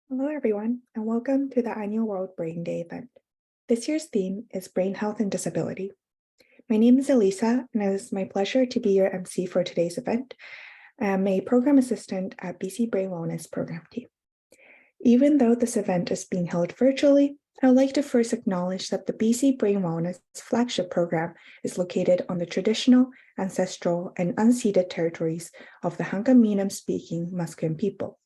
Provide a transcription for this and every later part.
Hello, everyone, and welcome to the annual World Brain Day event. This year's theme is Brain Health and Disability. My name is Elisa, and it is my pleasure to be your MC for today's event. I am a program assistant at BC Brain Wellness Program Team. Even though this event is being held virtually, I would like to first acknowledge that the BC Brain Wellness flagship program is located on the traditional, ancestral, and unceded territories of the Hunkaminam-speaking Musqueam people.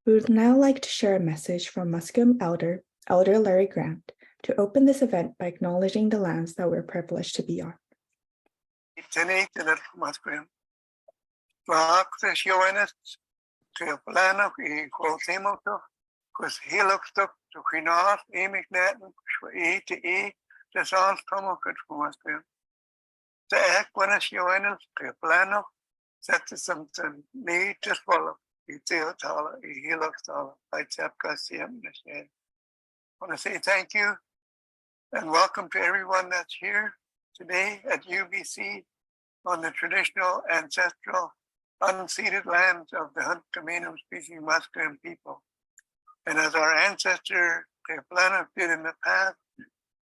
We would now like to share a message from Musqueam Elder Larry Grant, to open this event by acknowledging the lands that we're privileged to be on. I want to say thank you and welcome to everyone that's here today at UBC on the traditional, ancestral, unceded lands of the Hunkaminam speaking Musqueam people. And as our ancestor Teoplano did in the past,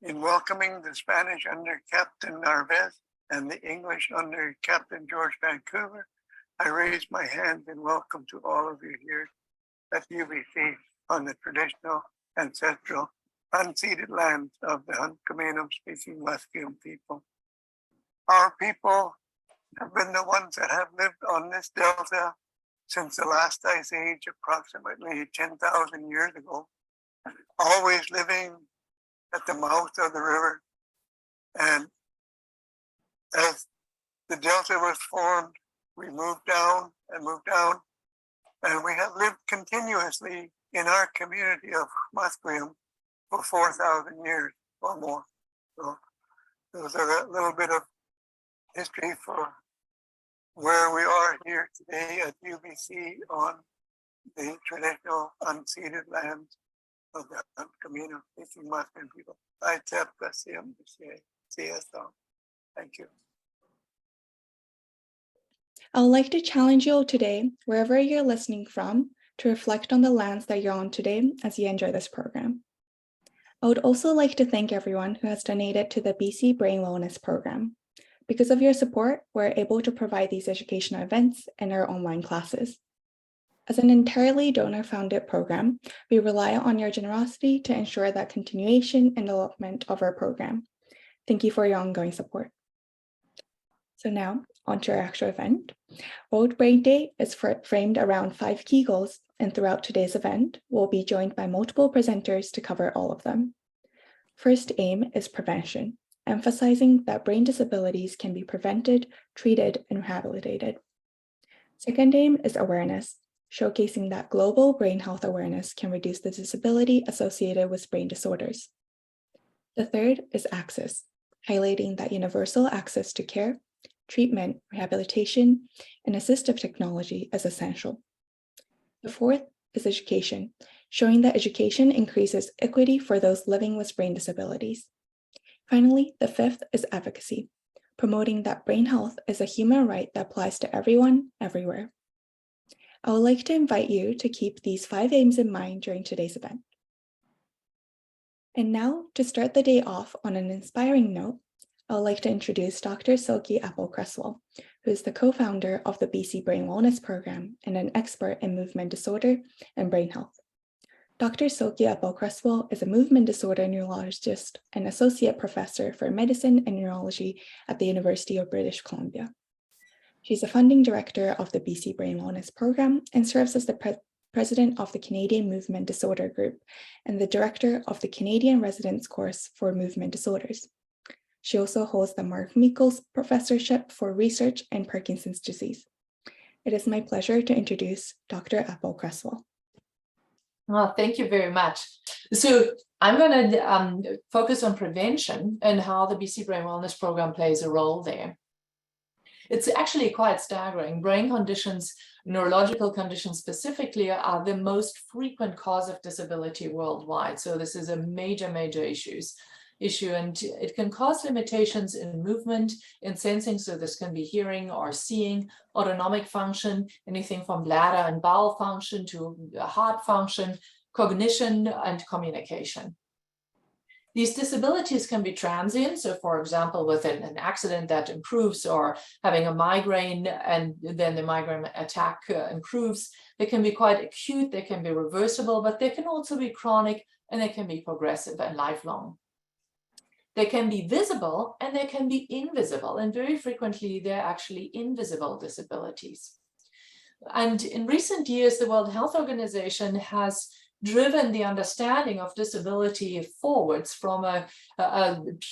in welcoming the Spanish under Captain Narvaez and the English under Captain George Vancouver, I raise my hand in welcome to all of you here at UBC on the traditional, ancestral, unceded lands of the Hunkaminam speaking Musqueam people. Our people have been the ones that have lived on this delta since the last ice age, approximately 10,000 years ago, always living at the mouth of the river. And as the delta was formed, we moved down, and we have lived continuously in our community of Musqueam for 4,000 years or more. So those are a little bit of history for where we are here today at UBC on the traditional unceded lands of the Hunkaminam speaking Musqueam people. Thank you. I would like to challenge you all today, wherever you're listening from, to reflect on the lands that you're on today as you enjoy this program. I would also like to thank everyone who has donated to the BC Brain Wellness Program. Because of your support, we're able to provide these educational events and our online classes. As an entirely donor-founded program, we rely on your generosity to ensure that continuation and development of our program. Thank you for your ongoing support. So now, on to our actual event. World Brain Day is framed around 5 key goals, and throughout today's event, we'll be joined by multiple presenters to cover all of them. First aim is prevention, emphasizing that brain disabilities can be prevented, treated, and rehabilitated. Second aim is awareness, showcasing that global brain health awareness can reduce the disability associated with brain disorders. The third is access, highlighting that universal access to care, treatment, rehabilitation, and assistive technology is essential. The fourth is education, showing that education increases equity for those living with brain disabilities. Finally, the fifth is advocacy, promoting that brain health is a human right that applies to everyone, everywhere. I would like to invite you to keep these 5 aims in mind during today's event. And now, to start the day off on an inspiring note, I would like to introduce Dr. Silke Appel-Cresswell, who is the co-founder of the BC Brain Wellness Program and an expert in movement disorder and brain health. Dr. Silke Appel-Cresswell is a movement disorder neurologist and associate professor for medicine and neurology at the University of British Columbia. She's a funding director of the BC Brain Wellness Program and serves as the president of the Canadian Movement Disorder Group and the director of the Canadian Residence Course for Movement Disorders. She also holds the Mark Meikles Professorship for Research in Parkinson's Disease. It is my pleasure to introduce Dr. Appel-Cresswell. Well, thank you very much. So I'm going to focus on prevention and how the BC Brain Wellness Program plays a role there. It's actually quite staggering. Brain conditions, neurological conditions specifically, are the most frequent cause of disability worldwide. So this is a major issue. issue, and it can cause limitations in movement, in sensing, so this can be hearing or seeing, autonomic function, anything from bladder and bowel function to heart function, cognition, and communication. These disabilities can be transient, so for example, with an accident that improves, or having a migraine and then the migraine attack improves. They can be quite acute, they can be reversible, but they can also be chronic, and they can be progressive and lifelong. They can be visible and they can be invisible, and very frequently they're actually invisible disabilities. And in recent years, the World Health Organization has driven the understanding of disability forwards from a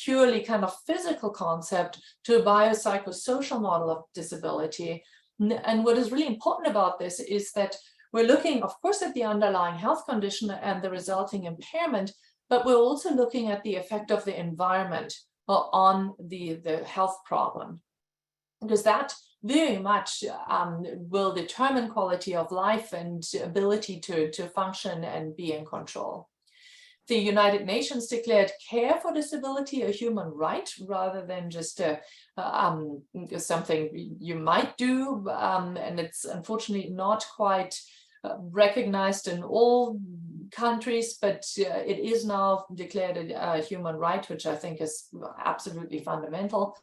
purely kind of physical concept to a biopsychosocial model of disability. And what is really important about this is that we're looking, of course, at the underlying health condition and the resulting impairment, but we're also looking at the effect of the environment on the health problem, because that very much will determine quality of life and ability to function and be in control. The United Nations declared care for disability a human right rather than just something you might do, and it's unfortunately not quite recognized in all countries, but it is now declared a human right, which I think is absolutely fundamental.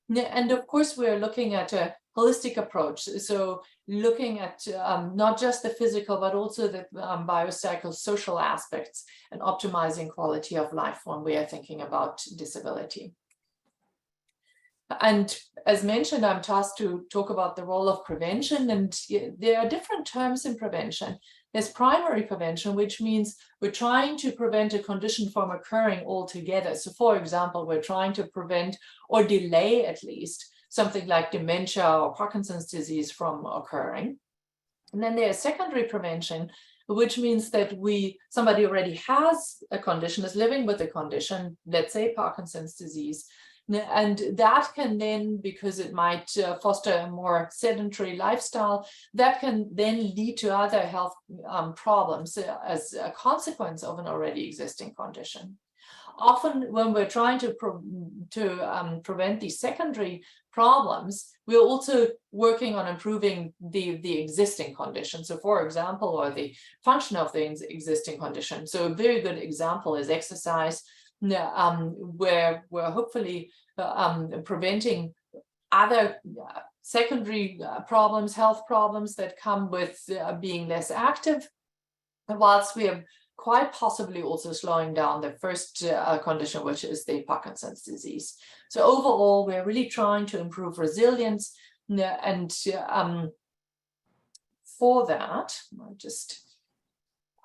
And of course, we're looking at a holistic approach. So looking at not just the physical, but also the biopsychosocial aspects and optimizing quality of life when we are thinking about disability. And as mentioned, I'm tasked to talk about the role of prevention, and there are different terms in prevention. There's primary prevention, which means we're trying to prevent a condition from occurring altogether. So for example, we're trying to prevent or delay at least something like dementia or Parkinson's disease from occurring. And then there's secondary prevention, which means that somebody already has a condition, is living with a condition, let's say Parkinson's disease. And that can then, because it might foster a more sedentary lifestyle, that can then lead to other health problems as a consequence of an already existing condition. Often when we're trying to prevent these secondary problems, we're also working on improving the existing condition. So for example, or the function of the existing condition. So a very good example is exercise, where we're hopefully preventing other secondary problems, health problems that come with being less active, whilst we are quite possibly also slowing down the first condition, which is the Parkinson's disease. So overall, we're really trying to improve resilience, and for that,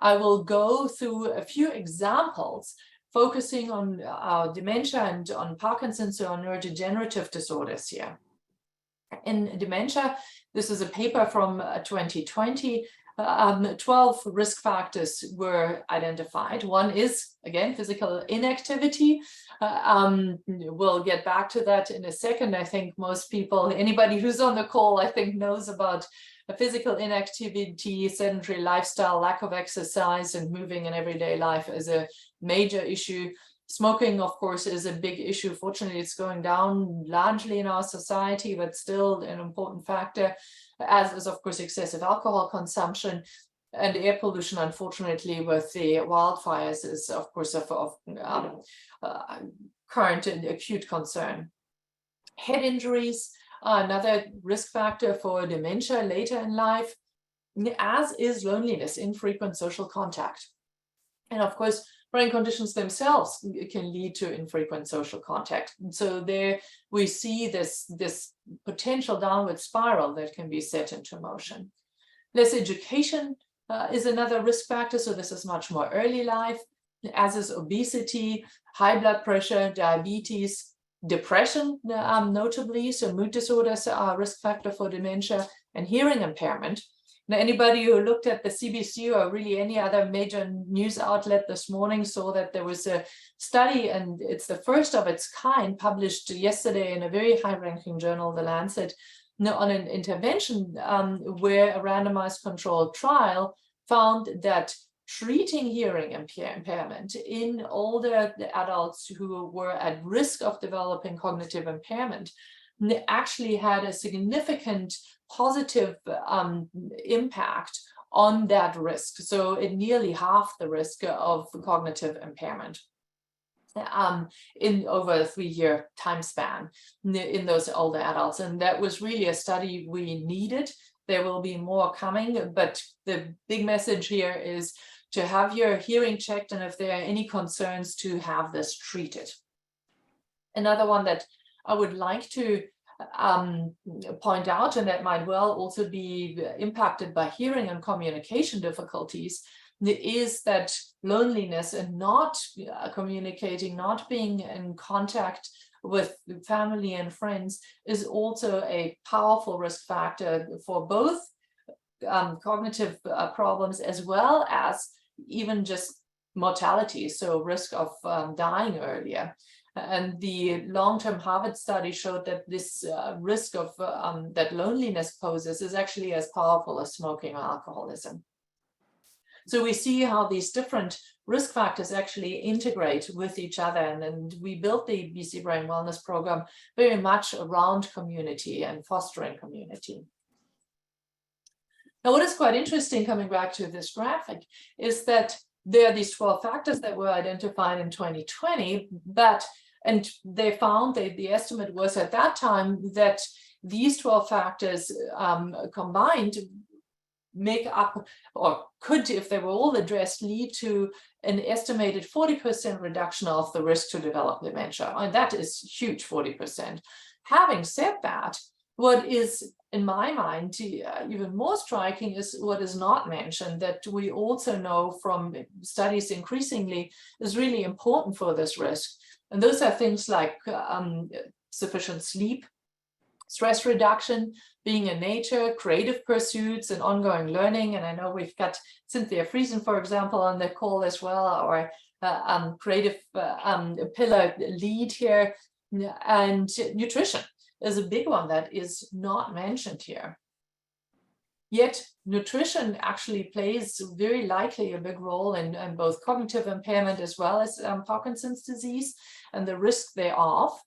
I will go through a few examples focusing on dementia and on Parkinson's, or on neurodegenerative disorders here. In dementia, this is a paper from 2020. 12 risk factors were identified. One is, again, physical inactivity. We'll get back to that in a second. I think most people, anybody who's on the call, I think knows about physical inactivity, sedentary lifestyle, lack of exercise and moving in everyday life is a major issue. Smoking, of course, is a big issue. Fortunately, it's going down largely in our society, but still an important factor, as is, of course, excessive alcohol consumption. And air pollution, unfortunately, with the wildfires is, of course, of current and acute concern. Head injuries are another risk factor for dementia later in life, as is loneliness, infrequent social contact. And of course, brain conditions themselves can lead to infrequent social contact. And so there we see this potential downward spiral that can be set into motion. Less education is another risk factor. So this is much more early life, as is obesity, high blood pressure, diabetes, depression, notably. So mood disorders are a risk factor for dementia, and hearing impairment. Now, anybody who looked at the CBC or really any other major news outlet this morning saw that there was a study, and it's the first of its kind, published yesterday in a very high-ranking journal, The Lancet, on an intervention where a randomized controlled trial found that treating hearing impairment in older adults who were at risk of developing cognitive impairment actually had a significant positive impact on that risk. So it nearly halved the risk of cognitive impairment in over a 3-year time span in those older adults. And that was really a study we needed. There will be more coming, but the big message here is to have your hearing checked, and if there are any concerns, to have this treated. Another one that I would like to point out, and that might well also be impacted by hearing and communication difficulties, is that loneliness and not communicating, not being in contact with family and friends is also a powerful risk factor for both cognitive problems as well as even just mortality, so risk of dying earlier. And the long-term Harvard study showed that this risk of that loneliness poses is actually as powerful as smoking or alcoholism. So we see how these different risk factors actually integrate with each other. And we built the BC Brain Wellness Program very much around community and fostering community. Now, what is quite interesting, coming back to this graphic, is that there are these 12 factors that were identified in 2020, and they found that the estimate was at that time that these 12 factors combined make up, or could, if they were all addressed, lead to an estimated 40% reduction of the risk to develop dementia. And that is huge, 40%. Having said that, what is, in my mind, even more striking is what is not mentioned, that we also know from studies increasingly is really important for this risk. And those are things like sufficient sleep, stress reduction, being in nature, creative pursuits, and ongoing learning. And I know we've got Cynthia Friesen, for example, on the call as well, our creative pillar lead here. And nutrition is a big one that is not mentioned here. Yet nutrition actually plays very likely a big role in both cognitive impairment as well as Parkinson's disease and the risk thereof.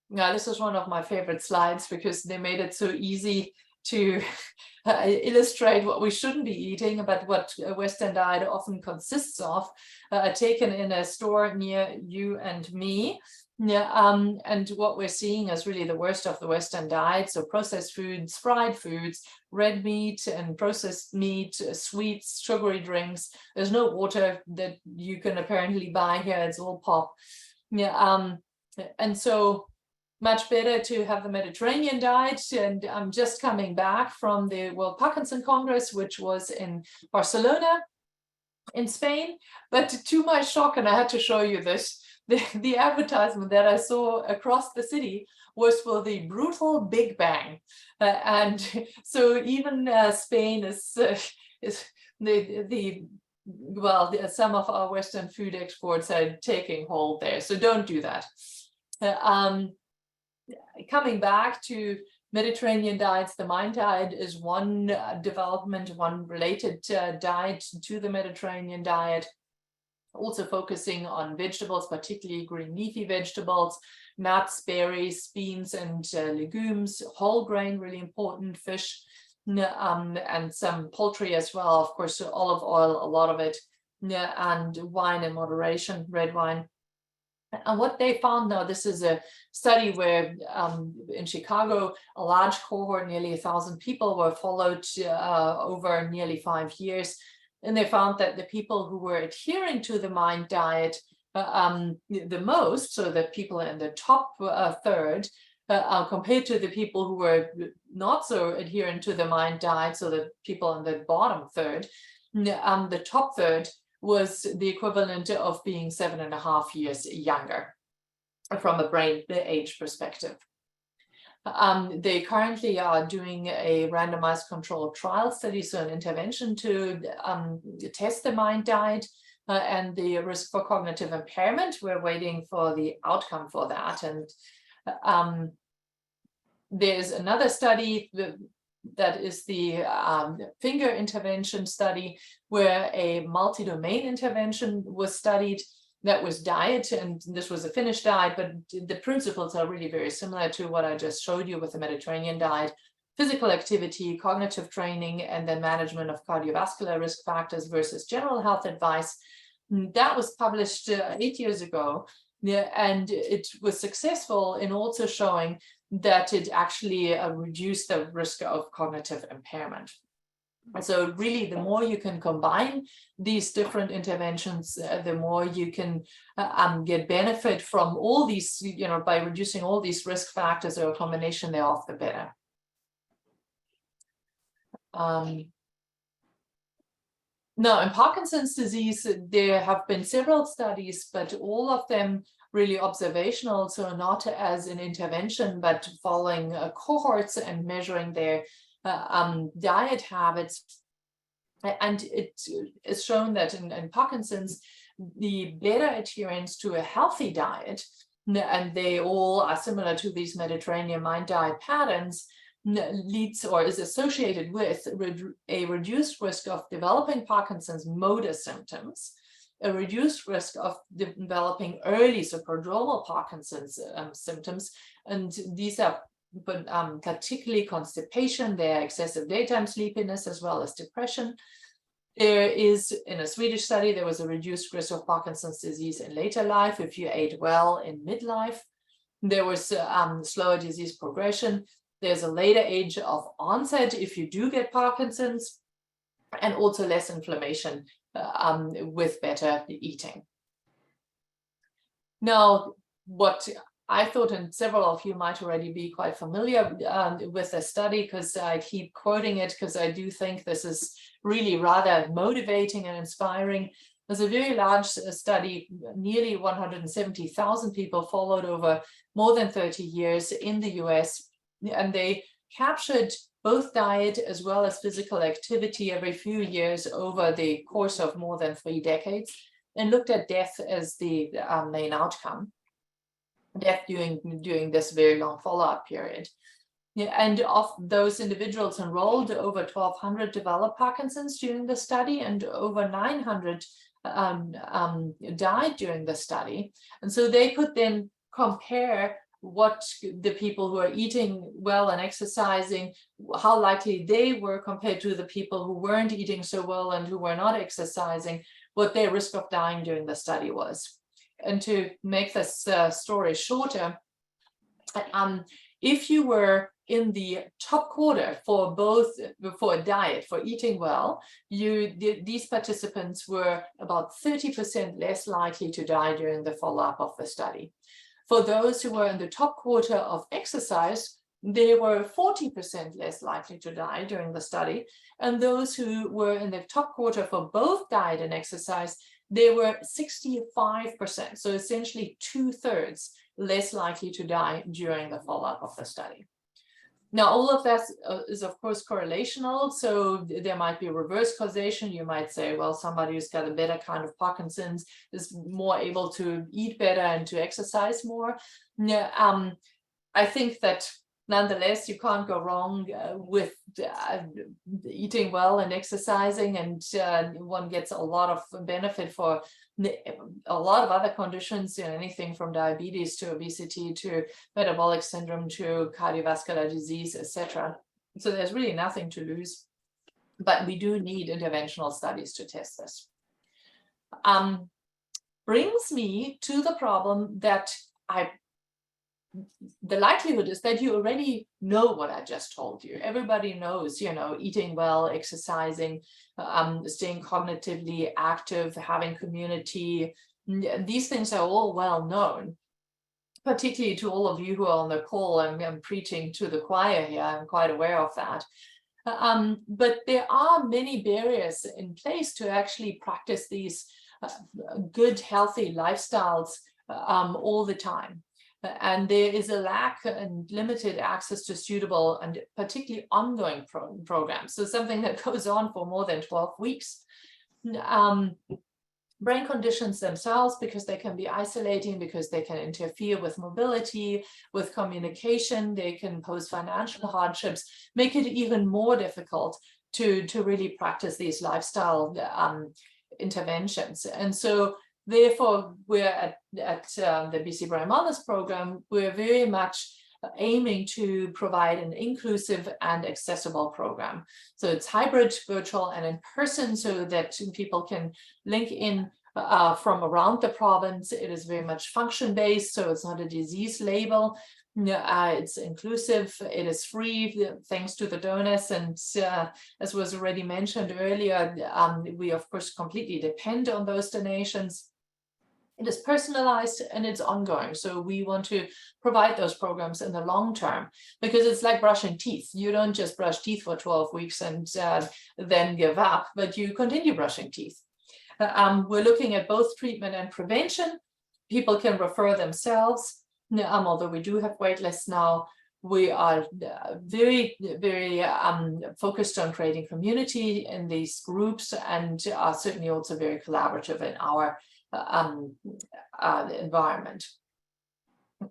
Now, this is one of my favorite slides because they made it so easy to illustrate what we shouldn't be eating, but what a Western diet often consists of, taken in a store near you and me. And what we're seeing is really the worst of the Western diet. So processed foods, fried foods, red meat and processed meat, sweets, sugary drinks. There's no water that you can apparently buy here. It's all pop. And so much better to have the Mediterranean diet. And I'm just coming back from the World Parkinson Congress, which was in Barcelona in Spain. But to my shock, and I had to show you this, the advertisement that I saw across the city was for the brutal Big Bang. And so even Spain is some of our Western food exports are taking hold there. So don't do that. Coming back to Mediterranean diets, the MIND diet is one development, one related diet to the Mediterranean diet. Also focusing on vegetables, particularly green leafy vegetables, nuts, berries, beans, and legumes, whole grain, really important, fish, and some poultry as well. Of course, olive oil, a lot of it, and wine in moderation, red wine. And what they found now, this is a study where in Chicago, a large cohort, nearly 1,000 people were followed over nearly 5 years. And they found that the people who were adhering to the MIND diet the most, so the people in the top third, compared to the people who were not so adherent to the MIND diet, so the people in the bottom third, the top third was the equivalent of being 7.5 years younger from a brain age perspective. They currently are doing a randomized controlled trial study, so an intervention to test the MIND diet and the risk for cognitive impairment. We're waiting for the outcome for that. And there's another study that is the finger intervention study, where a multi-domain intervention was studied. That was diet, and this was a Finnish diet, but the principles are really very similar to what I just showed you with the Mediterranean diet. Physical activity, cognitive training, and then management of cardiovascular risk factors versus general health advice. That was published 8 years ago, and it was successful in also showing that it actually reduced the risk of cognitive impairment. So really, the more you can combine these different interventions, the more you can get benefit from all these, by reducing all these risk factors or a combination thereof, the better. Now, in Parkinson's disease, there have been several studies, but all of them really observational, so not as an intervention, but following cohorts and measuring their diet habits. And it is shown that in Parkinson's, the better adherence to a healthy diet, and they all are similar to these Mediterranean mind diet patterns, leads or is associated with a reduced risk of developing Parkinson's motor symptoms, a reduced risk of developing early, so prodromal Parkinson's symptoms, and these are particularly constipation, there are excessive daytime sleepiness, as well as depression. There is, in a Swedish study, there was a reduced risk of Parkinson's disease in later life if you ate well in midlife. There was slower disease progression. There's a later age of onset if you do get Parkinson's, and also less inflammation with better eating. Now, what I thought, and several of you might already be quite familiar with the study, because I keep quoting it, because I do think this is really rather motivating and inspiring. There's a very large study, nearly 170,000 people followed over more than 30 years in the US, and they captured both diet as well as physical activity every few years over the course of more than 3 decades, and looked at death as the main outcome. Death during this very long follow-up period. And of those individuals enrolled, over 1,200 developed Parkinson's during the study, and over 900 died during the study. And so they could then compare what the people who are eating well and exercising, how likely they were compared to the people who weren't eating so well and who were not exercising, what their risk of dying during the study was. And to make this story shorter, if you were in the top quarter for a diet, for eating well, these participants were about 30% less likely to die during the follow-up of the study. For those who were in the top quarter of exercise, they were 40% less likely to die during the study. And those who were in the top quarter for both diet and exercise, they were 65%, so essentially 2/3 less likely to die during the follow-up of the study. Now, all of that is, of course, correlational, so there might be reverse causation. You might say, well, somebody who's got a better kind of Parkinson's is more able to eat better and to exercise more. I think that nonetheless, you can't go wrong with eating well and exercising, and one gets a lot of benefit for a lot of other conditions, anything from diabetes to obesity to metabolic syndrome to cardiovascular disease, etc. So there's really nothing to lose, but we do need interventional studies to test this. Brings me to the problem that the likelihood is that you already know what I just told you. Everybody knows, eating well, exercising, staying cognitively active, having community. These things are all well known, particularly to all of you who are on the call. I'm preaching to the choir here. I'm quite aware of that. But there are many barriers in place to actually practice these good, healthy lifestyles all the time. And there is a lack and limited access to suitable and particularly ongoing programs. So something that goes on for more than 12 weeks. brain conditions themselves, because they can be isolating, because they can interfere with mobility, with communication, they can pose financial hardships, make it even more difficult to really practice these lifestyle interventions. And so therefore, we're at the BC Brain Wellness Program, we're very much aiming to provide an inclusive and accessible program. So it's hybrid, virtual, and in person, so that people can link in from around the province. It is very much function-based, so it's not a disease label. It's inclusive, it is free, thanks to the donors, and as was already mentioned earlier, we of course completely depend on those donations. It is personalized and it's ongoing. So we want to provide those programs in the long term, because it's like brushing teeth. You don't just brush teeth for 12 weeks and then give up, but you continue brushing teeth. We're looking at both treatment and prevention. People can refer themselves, although we do have wait lists now. We are very, very focused on creating community in these groups, and are certainly also very collaborative in our environment.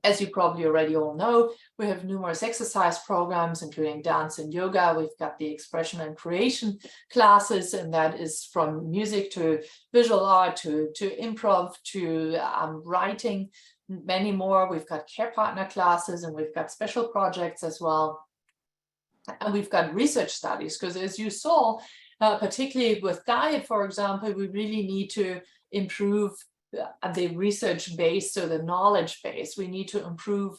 As you probably already all know, we have numerous exercise programs, including dance and yoga. We've got the expression and creation classes, and that is from music to visual art to improv to writing, many more. We've got care partner classes, and we've got special projects as well. And we've got research studies, because as you saw, particularly with diet, for example, we really need to improve the research base, so the knowledge base. We need to improve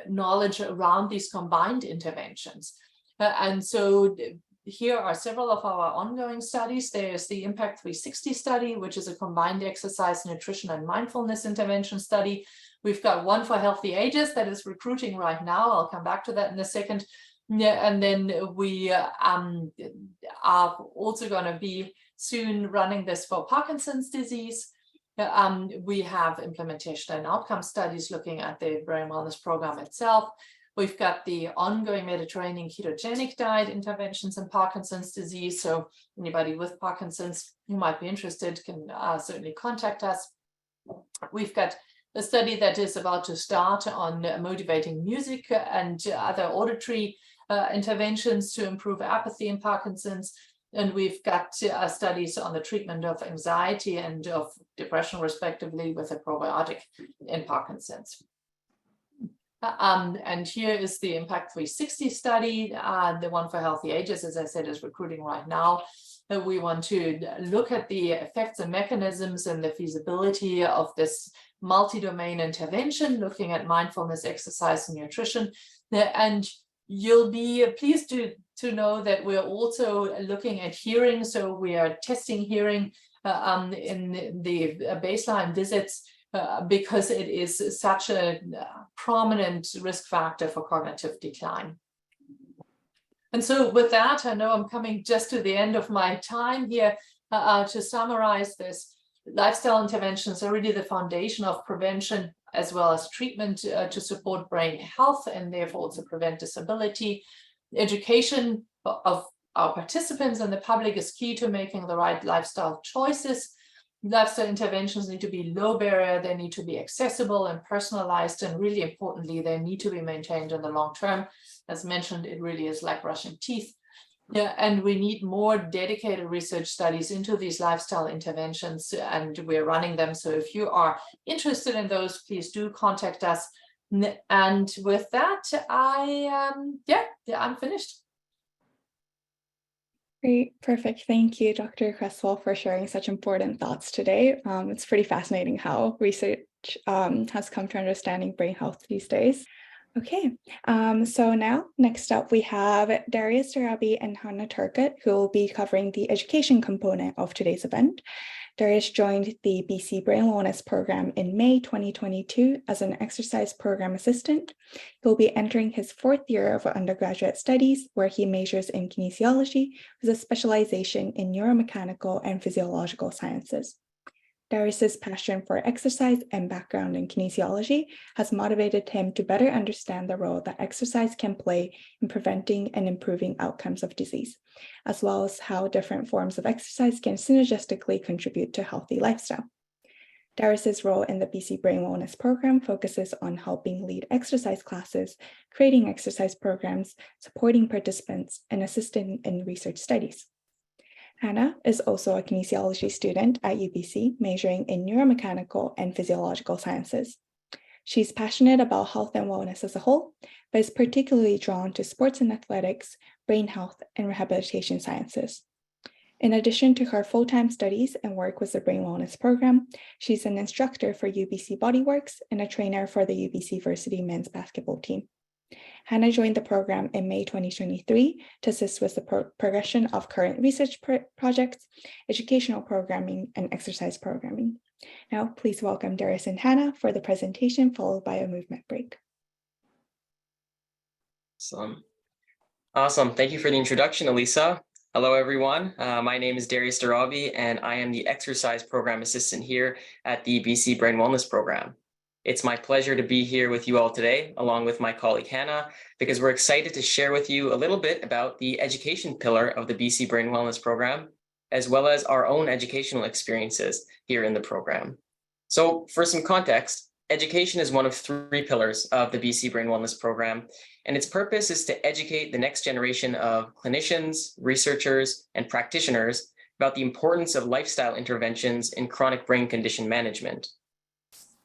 knowledge around these combined interventions. And so here are several of our ongoing studies. There's the Impact 360 study, which is a combined exercise, nutrition, and mindfulness intervention study. We've got one for healthy ages that is recruiting right now. I'll come back to that in a second. Yeah, and then we are also going to be soon running this for Parkinson's disease. We have implementation and outcome studies looking at the brain wellness program itself. We've got the ongoing Mediterranean ketogenic diet interventions in Parkinson's disease. So anybody with Parkinson's who might be interested can certainly contact us. We've got a study that is about to start on motivating music and other auditory interventions to improve apathy in Parkinson's. And we've got studies on the treatment of anxiety and of depression, respectively, with a probiotic in Parkinson's. And here is the Impact 360 study. The one for healthy ages, as I said, is recruiting right now. We want to look at the effects and mechanisms and the feasibility of this multi-domain intervention, looking at mindfulness, exercise, and nutrition. And you'll be pleased to know that we're also looking at hearing. So we are testing hearing in the baseline visits because it is such a prominent risk factor for cognitive decline. And so with that, I know I'm coming just to the end of my time here. To summarize this, lifestyle interventions are really the foundation of prevention as well as treatment to support brain health and therefore also prevent disability. Education of our participants and the public is key to making the right lifestyle choices. Lifestyle interventions need to be low barrier, they need to be accessible and personalized, and really importantly, they need to be maintained in the long term. As mentioned, it really is like brushing teeth. Yeah, and we need more dedicated research studies into these lifestyle interventions, and we're running them. So if you are interested in those, please do contact us. And with that, I'm finished. Great, perfect. Thank you, Dr. Cresswell, for sharing such important thoughts today. It's pretty fascinating how research has come to understanding brain health these days. Okay, so now next up we have Darius Darabi and Hannah Turcotte, who will be covering the education component of today's event. Darius joined the BC Brain Wellness Program in May 2022 as an exercise program assistant. He will be entering his fourth year of undergraduate studies, where he majors in kinesiology with a specialization in neuromechanical and physiological sciences. Darius's passion for exercise and background in kinesiology has motivated him to better understand the role that exercise can play in preventing and improving outcomes of disease, as well as how different forms of exercise can synergistically contribute to a healthy lifestyle. Darius's role in the BC Brain Wellness Program focuses on helping lead exercise classes, creating exercise programs, supporting participants, and assisting in research studies. Hannah is also a kinesiology student at UBC, majoring in neuromechanical and physiological sciences. She's passionate about health and wellness as a whole, but is particularly drawn to sports and athletics, brain health, and rehabilitation sciences. In addition to her full-time studies and work with the Brain Wellness Program, she's an instructor for UBC Bodyworks and a trainer for the UBC Varsity men's basketball team. Hannah joined the program in May 2023 to assist with the progression of current research projects, educational programming, and exercise programming. Now, please welcome Darius and Hannah for the presentation, followed by a movement break. Awesome. Thank you for the introduction, Elisa. Hello, everyone. My name is Darius Darabi, and I am the exercise program assistant here at the BC Brain Wellness Program. It's my pleasure to be here with you all today, along with my colleague Hannah, because we're excited to share with you a little bit about the education pillar of the BC Brain Wellness Program, as well as our own educational experiences here in the program. So for some context, education is one of 3 pillars of the BC Brain Wellness Program, and its purpose is to educate the next generation of clinicians, researchers, and practitioners about the importance of lifestyle interventions in chronic brain condition management.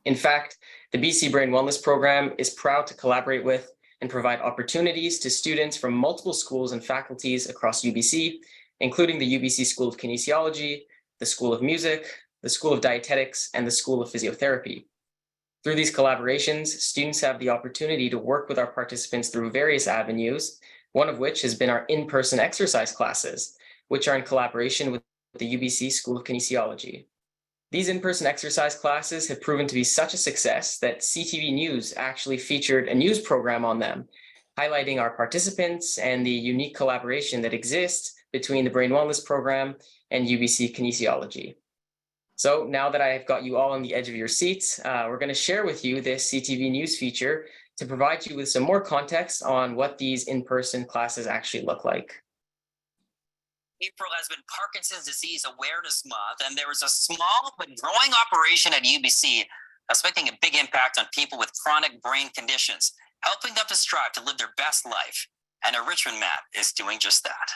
In fact, the BC Brain Wellness Program is proud to collaborate with and provide opportunities to students from multiple schools and faculties across UBC, including the UBC School of Kinesiology, the School of Music, the School of Dietetics, and the School of Physiotherapy. Through these collaborations, students have the opportunity to work with our participants through various avenues, one of which has been our in-person exercise classes, which are in collaboration with the UBC School of Kinesiology. These in-person exercise classes have proven to be such a success that CTV News actually featured a news program on them, highlighting our participants and the unique collaboration that exists between the Brain Wellness Program and UBC Kinesiology. So now that I've got you all on the edge of your seats, we're going to share with you this CTV News feature to provide you with some more context on what these in-person classes actually look like. April has been Parkinson's Disease Awareness Month, and there is a small but growing operation at UBC that's making a big impact on people with chronic brain conditions, helping them to strive to live their best life. And a Richmond Matt is doing just that.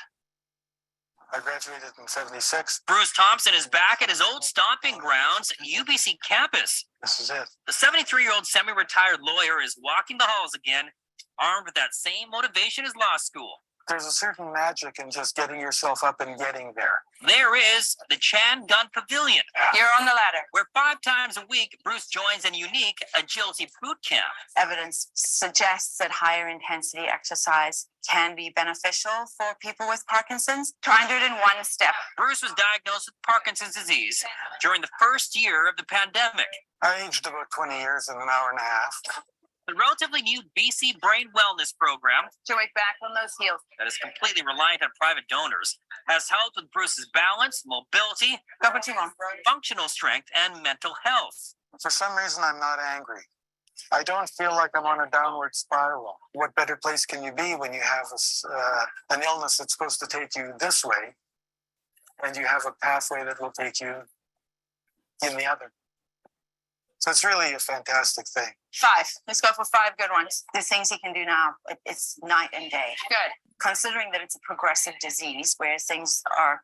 I graduated in '76. Bruce Thompson is back at his old stomping grounds, UBC campus. This is it. The 73-year-old semi-retired lawyer is walking the halls again, armed with that same motivation as law school. There's a certain magic in just getting yourself up and getting there. There is the Chan Gun Pavilion. You're on the ladder. Where 5 times a week, Bruce joins a unique agility boot camp. Evidence suggests that higher intensity exercise can be beneficial for people with Parkinson's. 201 step. Bruce was diagnosed with Parkinson's disease during the first year of the pandemic. I aged about 20 years in an hour and a half. The relatively new BC Brain Wellness Program, Joey, back on those heels. that is completely reliant on private donors, has helped with Bruce's balance, mobility, Go for 2 more. functional strength, and mental health. For some reason, I'm not angry. I don't feel like I'm on a downward spiral. What better place can you be when you have an illness that's supposed to take you this way, and you have a pathway that will take you in the other? So it's really a fantastic thing. 5. Let's go for 5 good ones. The things he can do now, it's night and day. Good. Considering that it's a progressive disease where things are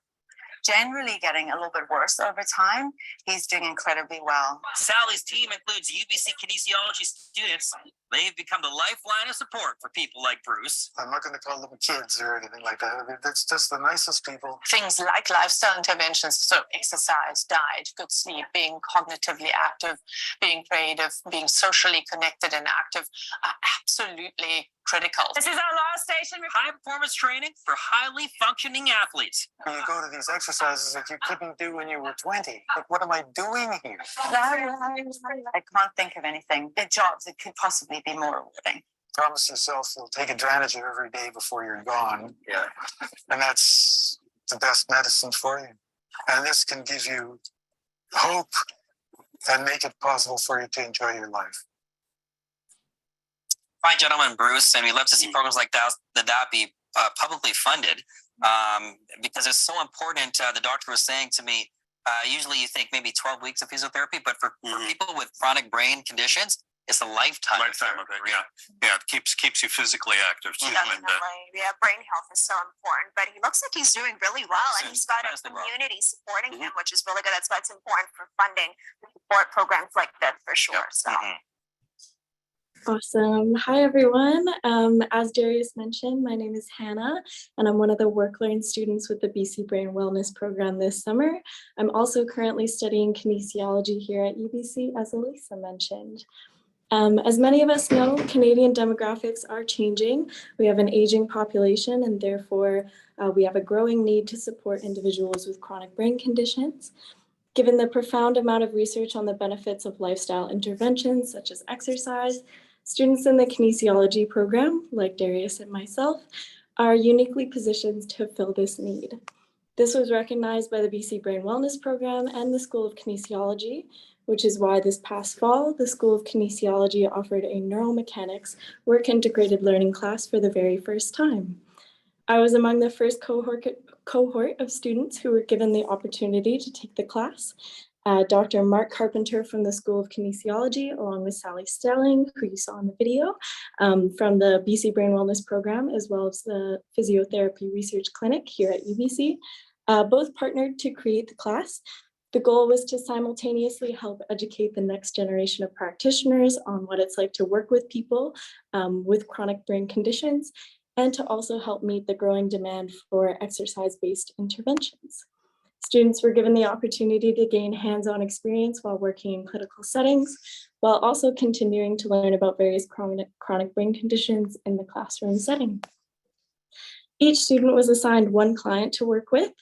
generally getting a little bit worse over time, he's doing incredibly well. Sally's team includes UBC kinesiology students. They've become the lifeline of support for people like Bruce. I'm not going to call them kids or anything like that. That's just the nicest people. Things like lifestyle interventions, so exercise, diet, good sleep, being cognitively active, being creative, being socially connected and active are absolutely critical. This is our last station. High performance training for highly functioning athletes. You go to these exercises that you couldn't do when you were 20. Like, what am I doing here? I can't think of anything. The jobs that could possibly be more rewarding. Promise yourself you'll take advantage of every day before you're gone. Yeah. And that's the best medicine for you. And this can give you hope and make it possible for you to enjoy your life. Hi, gentlemen, Bruce, and we love to see programs like that be publicly funded because it's so important. The doctor was saying to me, usually you think maybe 12 weeks of physiotherapy, but for people with chronic brain conditions, it's a lifetime. Lifetime of it, yeah. Yeah, it keeps you physically active too. Definitely. Yeah, brain health is so important, but he looks like he's doing really well, and he's got a community supporting him, which is really good. That's why it's important for funding support programs like this for sure. So. Awesome. Hi, everyone. As Darius mentioned, my name is Hannah, and I'm one of the WorkLearn students with the BC Brain Wellness Program this summer. I'm also currently studying kinesiology here at UBC, as Elisa mentioned. As many of us know, Canadian demographics are changing. We have an aging population, and therefore we have a growing need to support individuals with chronic brain conditions. Given the profound amount of research on the benefits of lifestyle interventions such as exercise, students in the kinesiology program, like Darius and myself, are uniquely positioned to fill this need. This was recognized by the BC Brain Wellness Program and the School of Kinesiology, which is why this past fall, the School of Kinesiology offered a neuromechanics work integrated learning class for the very first time. I was among the first cohort of students who were given the opportunity to take the class. Dr. Mark Carpenter from the School of Kinesiology, along with Sally Stelling, who you saw in the video, from the BC Brain Wellness Program, as well as the Physiotherapy Research Clinic here at UBC, both partnered to create the class. The goal was to simultaneously help educate the next generation of practitioners on what it's like to work with people with chronic brain conditions, and to also help meet the growing demand for exercise-based interventions. Students were given the opportunity to gain hands-on experience while working in clinical settings, while also continuing to learn about various chronic brain conditions in the classroom setting. Each student was assigned one client to work with.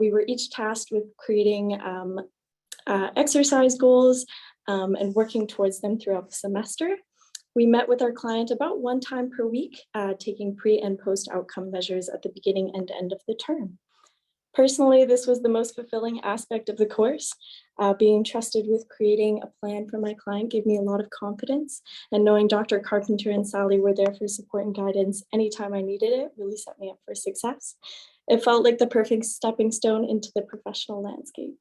We were each tasked with creating exercise goals and working towards them throughout the semester. We met with our client about one time per week, taking pre and post outcome measures at the beginning and end of the term. Personally, this was the most fulfilling aspect of the course. Being trusted with creating a plan for my client gave me a lot of confidence, and knowing Dr. Carpenter and Sally were there for support and guidance anytime I needed it really set me up for success. It felt like the perfect stepping stone into the professional landscape.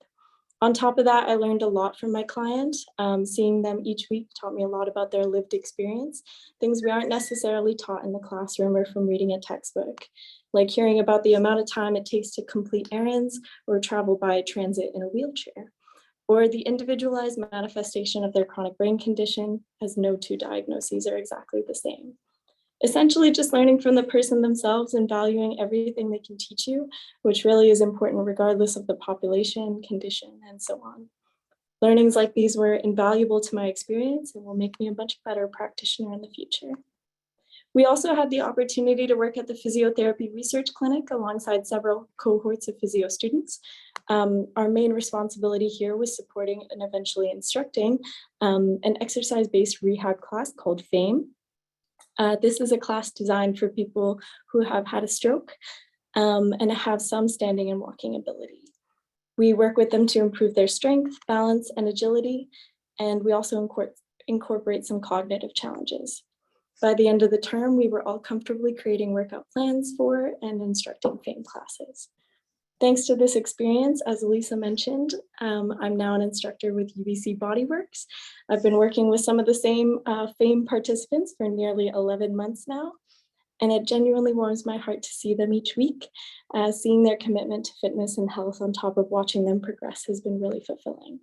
On top of that, I learned a lot from my client. Seeing them each week taught me a lot about their lived experience, things we aren't necessarily taught in the classroom or from reading a textbook, like hearing about the amount of time it takes to complete errands or travel by transit in a wheelchair, or the individualized manifestation of their chronic brain condition, as no two diagnoses are exactly the same. Essentially just learning from the person themselves and valuing everything they can teach you, which really is important regardless of the population, condition, and so on. Learnings like these were invaluable to my experience and will make me a much better practitioner in the future. We also had the opportunity to work at the Physiotherapy Research Clinic alongside several cohorts of physio students. Our main responsibility here was supporting and eventually instructing an exercise-based rehab class called FAME. This is a class designed for people who have had a stroke and have some standing and walking ability. We work with them to improve their strength, balance, and agility, and we also incorporate some cognitive challenges. By the end of the term, we were all comfortably creating workout plans for and instructing FAME classes. Thanks to this experience, as Elisa mentioned, I'm now an instructor with UBC Bodyworks. I've been working with some of the same FAME participants for nearly 11 months now, and it genuinely warms my heart to see them each week. Seeing their commitment to fitness and health on top of watching them progress has been really fulfilling.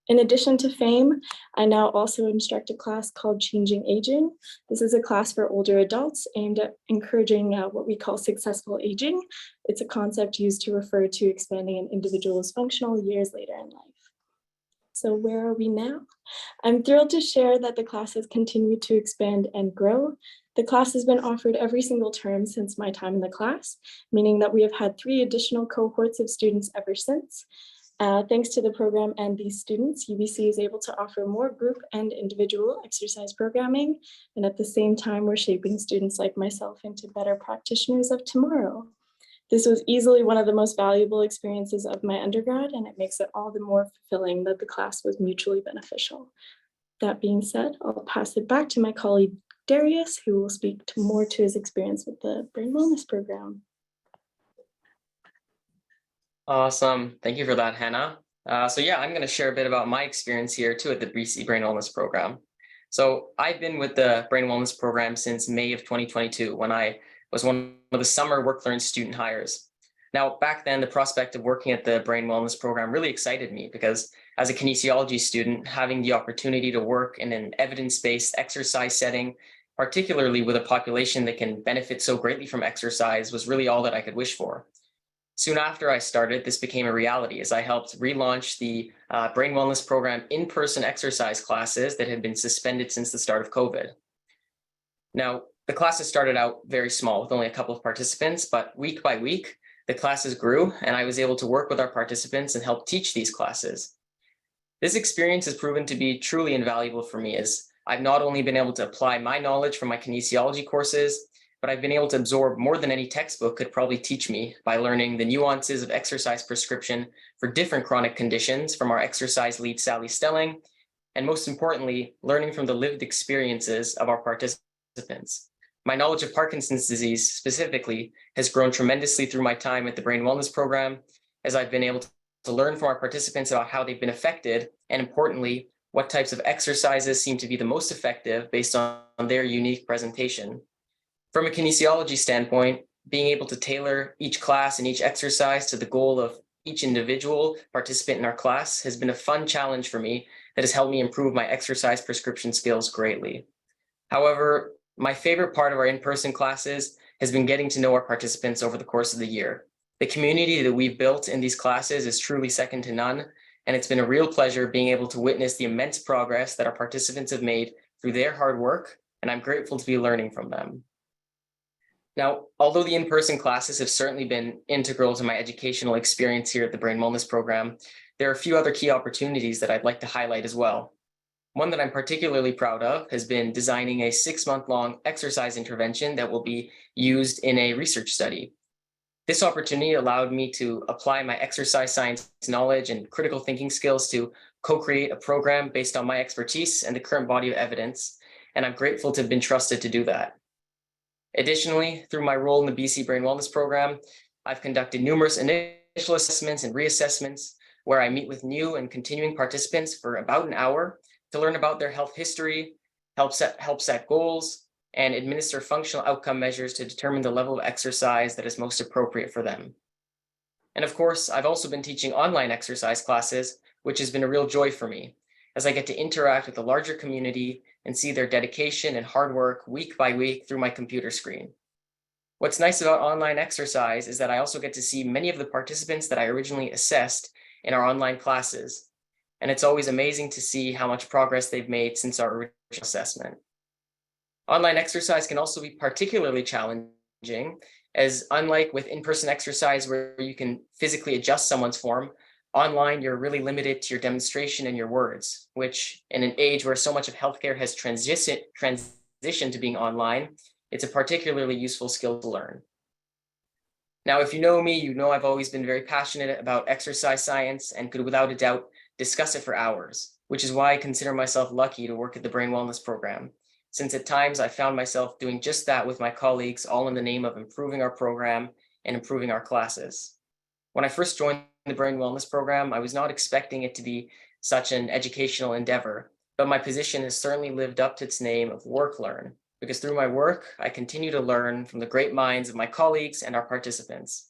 In addition to FAME, I now also instruct a class called Changing Aging. This is a class for older adults aimed at encouraging what we call successful aging. It's a concept used to refer to expanding an individual's functional years later in life. So where are we now? I'm thrilled to share that the class has continued to expand and grow. The class has been offered every single term since my time in the class, meaning that we have had 3 additional cohorts of students ever since. Thanks to the program and these students, UBC is able to offer more group and individual exercise programming, and at the same time, we're shaping students like myself into better practitioners of tomorrow. This was easily one of the most valuable experiences of my undergrad, and it makes it all the more fulfilling that the class was mutually beneficial. That being said, I'll pass it back to my colleague Darius, who will speak more to his experience with the Brain Wellness Program. Awesome. Thank you for that, Hannah. So yeah, I'm going to share a bit about my experience here too at the BC Brain Wellness Program. So I've been with the Brain Wellness Program since May of 2022, when I was one of the summer work learn student hires. Now, back then, the prospect of working at the Brain Wellness Program really excited me because as a kinesiology student, having the opportunity to work in an evidence-based exercise setting, particularly with a population that can benefit so greatly from exercise, was really all that I could wish for. Soon after I started, this became a reality as I helped relaunch the Brain Wellness Program in-person exercise classes that had been suspended since the start of COVID. Now, the classes started out very small with only a couple of participants, but week by week, the classes grew and I was able to work with our participants and help teach these classes. This experience has proven to be truly invaluable for me as I've not only been able to apply my knowledge from my kinesiology courses, but I've been able to absorb more than any textbook could probably teach me by learning the nuances of exercise prescription for different chronic conditions from our exercise lead, Sally Stelling, and most importantly, learning from the lived experiences of our participants. My knowledge of Parkinson's disease specifically has grown tremendously through my time at the Brain Wellness Program, as I've been able to learn from our participants about how they've been affected, and importantly, what types of exercises seem to be the most effective based on their unique presentation. From a kinesiology standpoint, being able to tailor each class and each exercise to the goal of each individual participant in our class has been a fun challenge for me that has helped me improve my exercise prescription skills greatly. However, my favorite part of our in-person classes has been getting to know our participants over the course of the year. The community that we've built in these classes is truly second to none, and it's been a real pleasure being able to witness the immense progress that our participants have made through their hard work, and I'm grateful to be learning from them. Now, although the in-person classes have certainly been integral to my educational experience here at the Brain Wellness Program, there are a few other key opportunities that I'd like to highlight as well. One that I'm particularly proud of has been designing a 6-month-long exercise intervention that will be used in a research study. This opportunity allowed me to apply my exercise science knowledge and critical thinking skills to co-create a program based on my expertise and the current body of evidence, and I'm grateful to have been trusted to do that. Additionally, through my role in the BC Brain Wellness Program, I've conducted numerous initial assessments and reassessments where I meet with new and continuing participants for about an hour to learn about their health history, help set goals, and administer functional outcome measures to determine the level of exercise that is most appropriate for them. And of course, I've also been teaching online exercise classes, which has been a real joy for me, as I get to interact with the larger community and see their dedication and hard work week by week through my computer screen. What's nice about online exercise is that I also get to see many of the participants that I originally assessed in our online classes. And it's always amazing to see how much progress they've made since our original assessment. Online exercise can also be particularly challenging, as unlike with in-person exercise where you can physically adjust someone's form, online, you're really limited to your demonstration and your words, which in an age where so much of healthcare has transitioned to being online, it's a particularly useful skill to learn. Now, if you know me, you know I've always been very passionate about exercise science and could without a doubt discuss it for hours, which is why I consider myself lucky to work at the Brain Wellness Program, since at times I found myself doing just that with my colleagues, all in the name of improving our program and improving our classes. When I first joined the Brain Wellness Program, I was not expecting it to be such an educational endeavor, but my position has certainly lived up to its name of work learn, because through my work, I continue to learn from the great minds of my colleagues and our participants.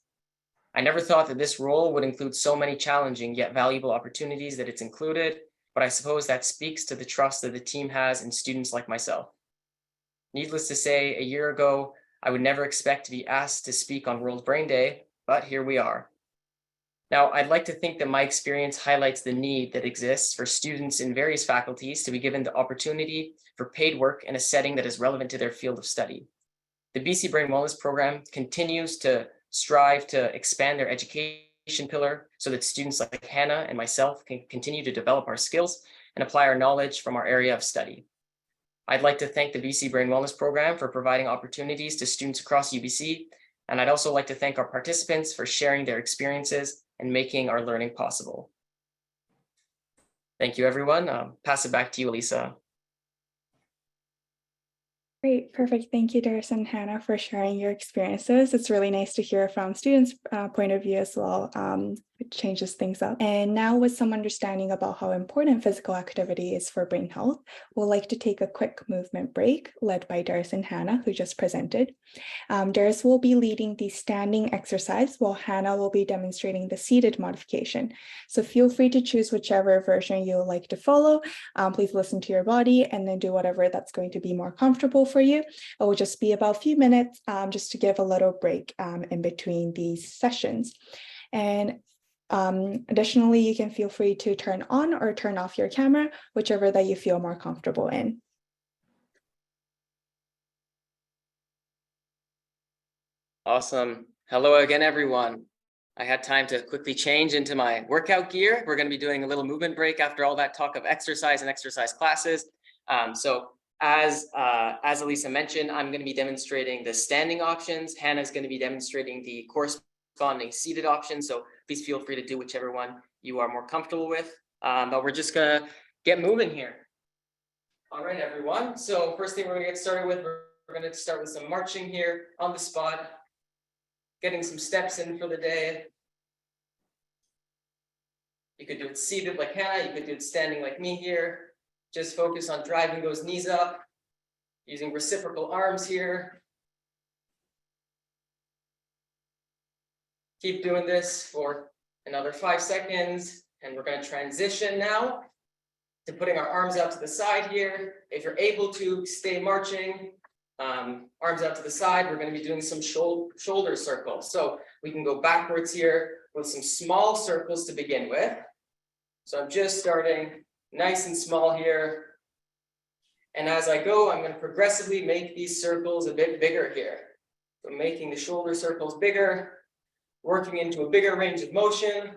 I never thought that this role would include so many challenging yet valuable opportunities that it's included, but I suppose that speaks to the trust that the team has in students like myself. Needless to say, a year ago, I would never expect to be asked to speak on World Brain Day, but here we are. Now, I'd like to think that my experience highlights the need that exists for students in various faculties to be given the opportunity for paid work in a setting that is relevant to their field of study. The BC Brain Wellness Program continues to strive to expand their education pillar so that students like Hannah and myself can continue to develop our skills and apply our knowledge from our area of study. I'd like to thank the BC Brain Wellness Program for providing opportunities to students across UBC, And I'd also like to thank our participants for sharing their experiences and making our learning possible. Thank you, everyone. Pass it back to you, Elisa. Great, perfect. Thank you, Darius and Hannah, for sharing your experiences. It's really nice to hear from students' point of view as well. It changes things up. And now, with some understanding about how important physical activity is for brain health, we'll like to take a quick movement break led by Darius and Hannah, who just presented. Darius will be leading the standing exercise, while Hannah will be demonstrating the seated modification. So feel free to choose whichever version you would like to follow. Please listen to your body and then do whatever that's going to be more comfortable for you. It will just be about a few minutes just to give a little break in between these sessions. And additionally, you can feel free to turn on or turn off your camera, whichever that you feel more comfortable in. Awesome. Hello again, everyone. I had time to quickly change into my workout gear. We're going to be doing a little movement break after all that talk of exercise and exercise classes. So as Elisa mentioned, I'm going to be demonstrating the standing options. Hannah's going to be demonstrating the corresponding seated options. So please feel free to do whichever one you are more comfortable with. But we're just going to get moving here. All right, everyone. So first thing we're going to get started with, we're going to start with some marching here on the spot. Getting some steps in for the day. You could do it seated like Hannah, you could do it standing like me here. Just focus on driving those knees up, using reciprocal arms here. Keep doing this for another 5 seconds, and we're going to transition now to putting our arms out to the side here. If you're able to stay marching, arms out to the side, we're going to be doing some shoulder circles. So we can go backwards here with some small circles to begin with. So I'm just starting nice and small here. And as I go, I'm going to progressively make these circles a bit bigger here. So making the shoulder circles bigger, working into a bigger range of motion.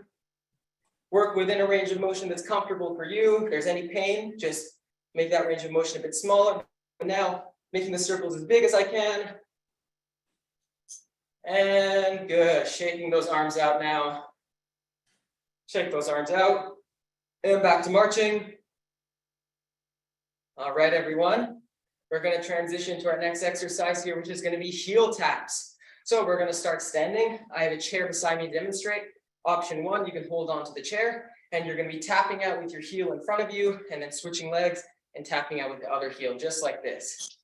Work within a range of motion that's comfortable for you. If there's any pain, just make that range of motion a bit smaller. But now, making the circles as big as I can. And good, shaking those arms out now. Shake those arms out. And back to marching. All right, everyone. We're going to transition to our next exercise here, which is going to be heel taps. So we're going to start standing. I have a chair beside me to demonstrate. Option 1, you can hold on to the chair, and you're going to be tapping out with your heel in front of you, and then switching legs and tapping out with the other heel, just like this.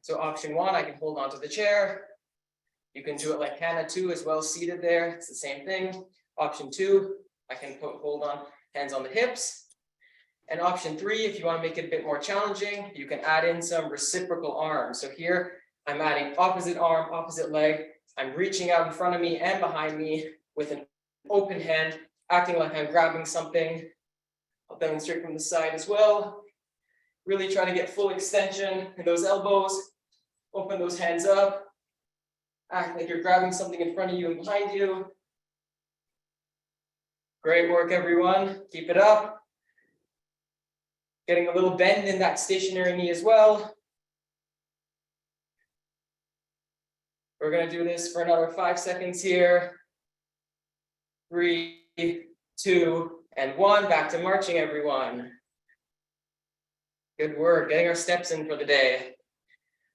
So option 1, I can hold on to the chair. You can do it like Hannah too, as well, seated there. It's the same thing. Option 2, I can hold on, hands on the hips. And option 3, if you want to make it a bit more challenging, you can add in some reciprocal arms. So here, I'm adding opposite arm, opposite leg. I'm reaching out in front of me and behind me with an open hand, acting like I'm grabbing something. I'll demonstrate from the side as well. Really try to get full extension in those elbows. Open those hands up. Act like you're grabbing something in front of you and behind you. Great work, everyone. Keep it up. Getting a little bend in that stationary knee as well. We're going to do this for another 5 seconds here. 3, 2, and 1. Back to marching, everyone. Good work. Getting our steps in for the day.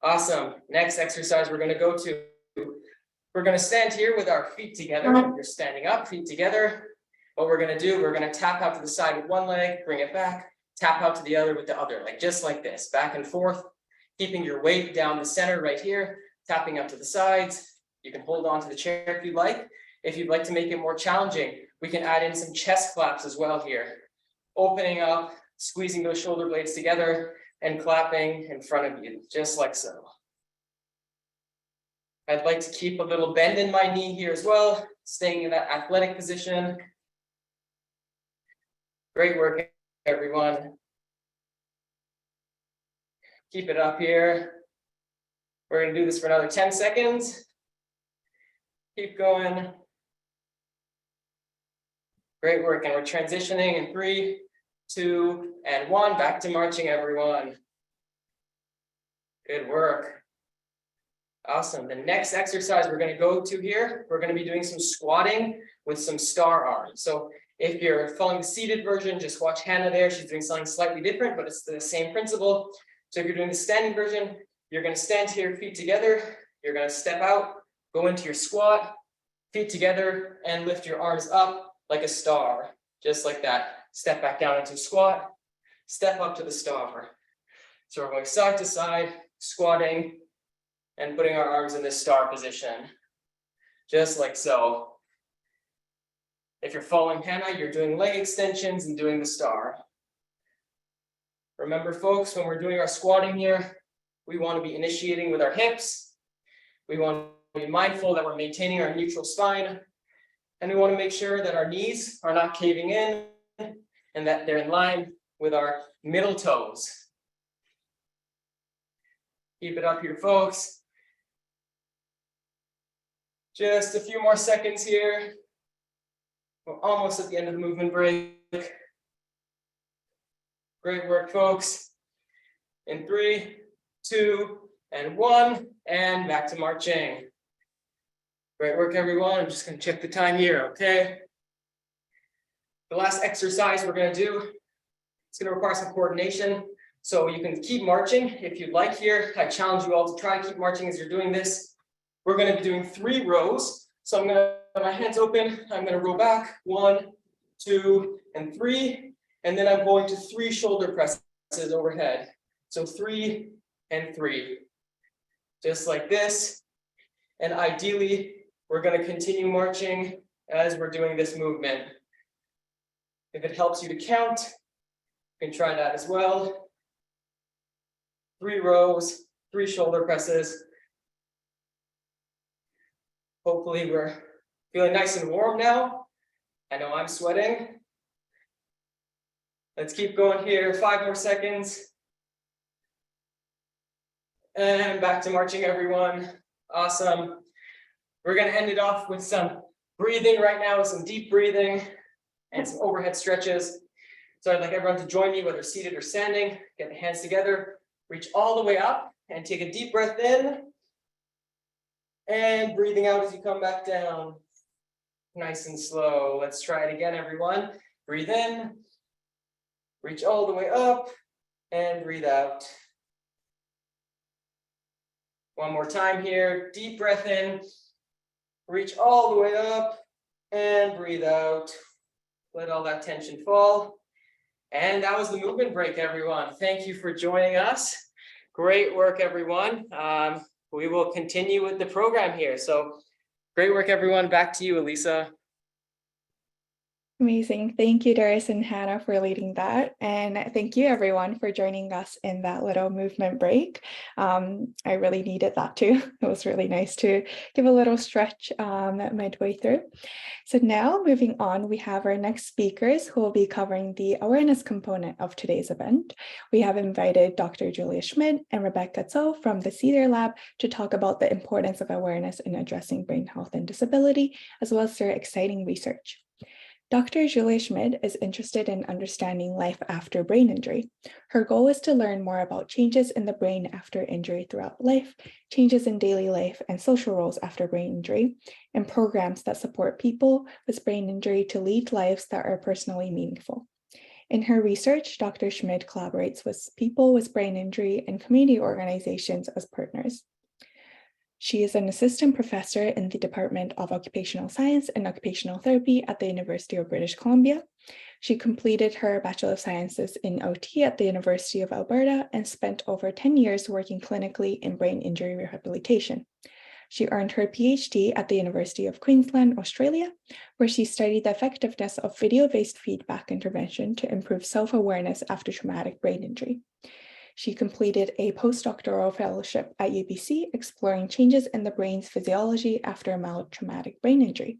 Awesome. Next exercise we're going to go to. We're going to stand here with our feet together. You're standing up, feet together. What we're going to do, we're going to tap out to the side with one leg, bring it back, tap out to the other with the other, like just like this, back and forth, keeping your weight down the center right here, tapping up to the sides. You can hold on to the chair if you'd like. If you'd like to make it more challenging, we can add in some chest claps as well here. Opening up, squeezing those shoulder blades together and clapping in front of you, just like so. I'd like to keep a little bend in my knee here as well, staying in that athletic position. Great work, everyone. Keep it up here. We're going to do this for another 10 seconds. Keep going. Great work. And we're transitioning in 3, 2, and 1. Back to marching, everyone. Good work. Awesome. The next exercise we're going to go to here, we're going to be doing some squatting with some star arms. So if you're following the seated version, just watch Hannah there. She's doing something slightly different, but it's the same principle. So if you're doing the standing version, you're going to stand here, feet together. You're going to step out, go into your squat, feet together, and lift your arms up like a star, just like that. Step back down into squat, step up to the star. So we're going side to side, squatting, and putting our arms in this star position, just like so. If you're following Hannah, you're doing leg extensions and doing the star. Remember, folks, when we're doing our squatting here, we want to be initiating with our hips. We want to be mindful that we're maintaining our neutral spine. And we want to make sure that our knees are not caving in and that they're in line with our middle toes. Keep it up here, folks. Just a few more seconds here. We're almost at the end of the movement break. Great work, folks. In 3, 2, and 1, and back to marching. Great work, everyone. I'm just going to check the time here, okay? The last exercise we're going to do, it's going to require some coordination. So you can keep marching if you'd like here. I challenge you all to try to keep marching as you're doing this. We're going to be doing 3 rows. So I'm going to have my hands open. I'm going to row back 1, 2, and 3. And then I'm going to 3 shoulder presses overhead. So 3 and 3. Just like this. And ideally, we're going to continue marching as we're doing this movement. If it helps you to count, you can try that as well. 3 rows, 3 shoulder presses. Hopefully we're feeling nice and warm now. I know I'm sweating. Let's keep going here, 5 more seconds. And back to marching, everyone. Awesome. We're gonna end it off with some breathing right now, some deep breathing and some overhead stretches. So I'd like everyone to join me, whether seated or standing. Get the hands together, reach all the way up and take a deep breath in. And breathing out as you come back down. Nice and slow. Let's try it again, everyone. Breathe in, reach all the way up, and breathe out. One more time here. Deep breath in, reach all the way up, and breathe out. Let all that tension fall. And that was the movement break, everyone. Thank you for joining us. Great work, everyone. We will continue with the program here. So great work, everyone. Back to you, Elisa. Amazing. Thank you, Darius and Hannah, for leading that. And thank you, everyone, for joining us in that little movement break. I really needed that too. It was really nice to give a little stretch midway through. So now moving on, we have our next speakers who will be covering the awareness component of today's event. We have invited Dr. Julia Schmidt and Rebecca Tso from the CEDAR Lab to talk about the importance of awareness in addressing brain health and disability, as well as their exciting research. Dr. Julia Schmidt is interested in understanding life after brain injury. Her goal is to learn more about changes in the brain after injury throughout life, changes in daily life and social roles after brain injury, and programs that support people with brain injury to lead lives that are personally meaningful. In her research, Dr. Schmidt collaborates with people with brain injury and community organizations as partners. She is an assistant professor in the Department of Occupational Science and Occupational Therapy at the University of British Columbia. She completed her Bachelor of Sciences in OT at the University of Alberta and spent over 10 years working clinically in brain injury rehabilitation. She earned her PhD at the University of Queensland, Australia, where she studied the effectiveness of video-based feedback intervention to improve self-awareness after traumatic brain injury. She completed a postdoctoral fellowship at UBC, exploring changes in the brain's physiology after a mild traumatic brain injury.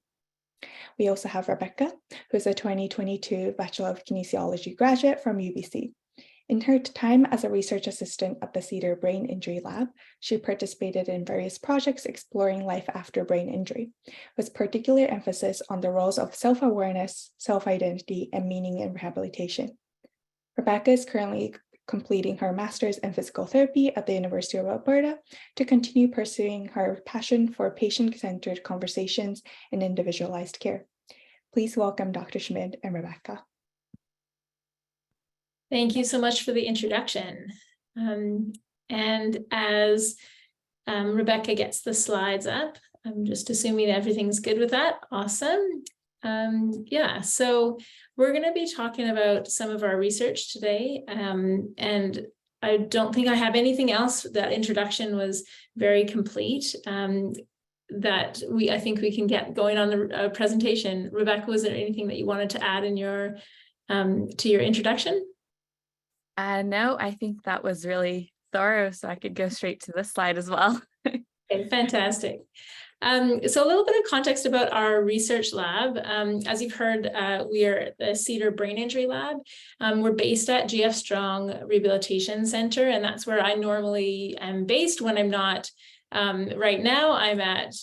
We also have Rebecca, who is a 2022 Bachelor of Kinesiology graduate from UBC. In her time as a research assistant at the CEDAR Brain Injury Lab, she participated in various projects exploring life after brain injury, with particular emphasis on the roles of self-awareness, self-identity, and meaning in rehabilitation. Rebecca is currently completing her master's in physical therapy at the University of Alberta to continue pursuing her passion for patient-centered conversations and individualized care. Please welcome Dr. Schmid and Rebecca. Thank you so much for the introduction. And as Rebecca gets the slides up, I'm just assuming everything's good with that. Awesome. Yeah, so we're going to be talking about some of our research today. And I don't think I have anything else. That introduction was very complete. I think we can get going on the presentation. Rebecca, was there anything that you wanted to add in your to your introduction? No, I think that was really thorough, so I could go straight to this slide as well. Okay, fantastic. So a little bit of context about our research lab. As you've heard, we are the Cedar Brain Injury Lab. We're based at GF Strong Rehabilitation Center, and that's where I normally am based when I'm not. Right now, I'm at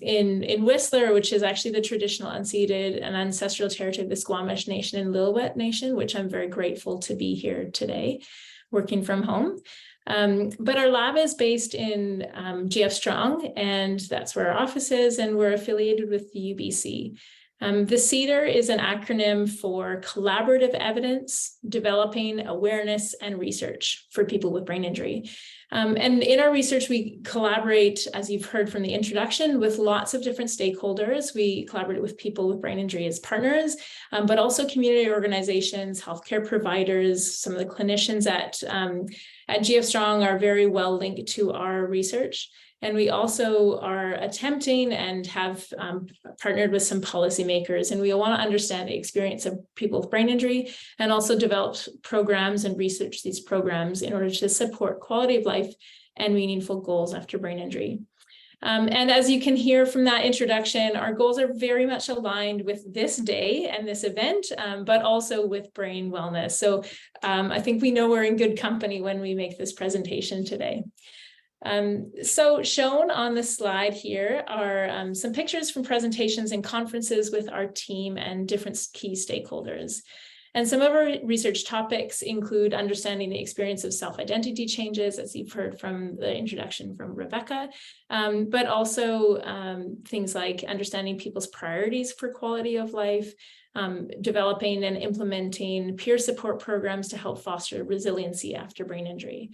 in Whistler, which is actually the traditional unceded and ancestral territory of the Squamish Nation and Lillooet Nation, which I'm very grateful to be here today, working from home. But our lab is based in GF Strong, and that's where our office is, and we're affiliated with the UBC. The CEDAR is an acronym for Collaborative Evidence, Developing Awareness and Research for People with Brain Injury. And in our research, we collaborate, as you've heard from the introduction, with lots of different stakeholders. We collaborate with people with brain injury as partners, but also community organizations, healthcare providers. Some of the clinicians at GF Strong are very well linked to our research. And we also are attempting and have partnered with some policymakers, and we want to understand the experience of people with brain injury and also develop programs and research these programs in order to support quality of life and meaningful goals after brain injury. And as you can hear from that introduction, our goals are very much aligned with this day and this event, but also with brain wellness. So I think we know we're in good company when we make this presentation today. So shown on the slide here are some pictures from presentations and conferences with our team and different key stakeholders. And some of our research topics include understanding the experience of self-identity changes, as you've heard from the introduction from Rebecca, but also things like understanding people's priorities for quality of life, developing and implementing peer support programs to help foster resiliency after brain injury.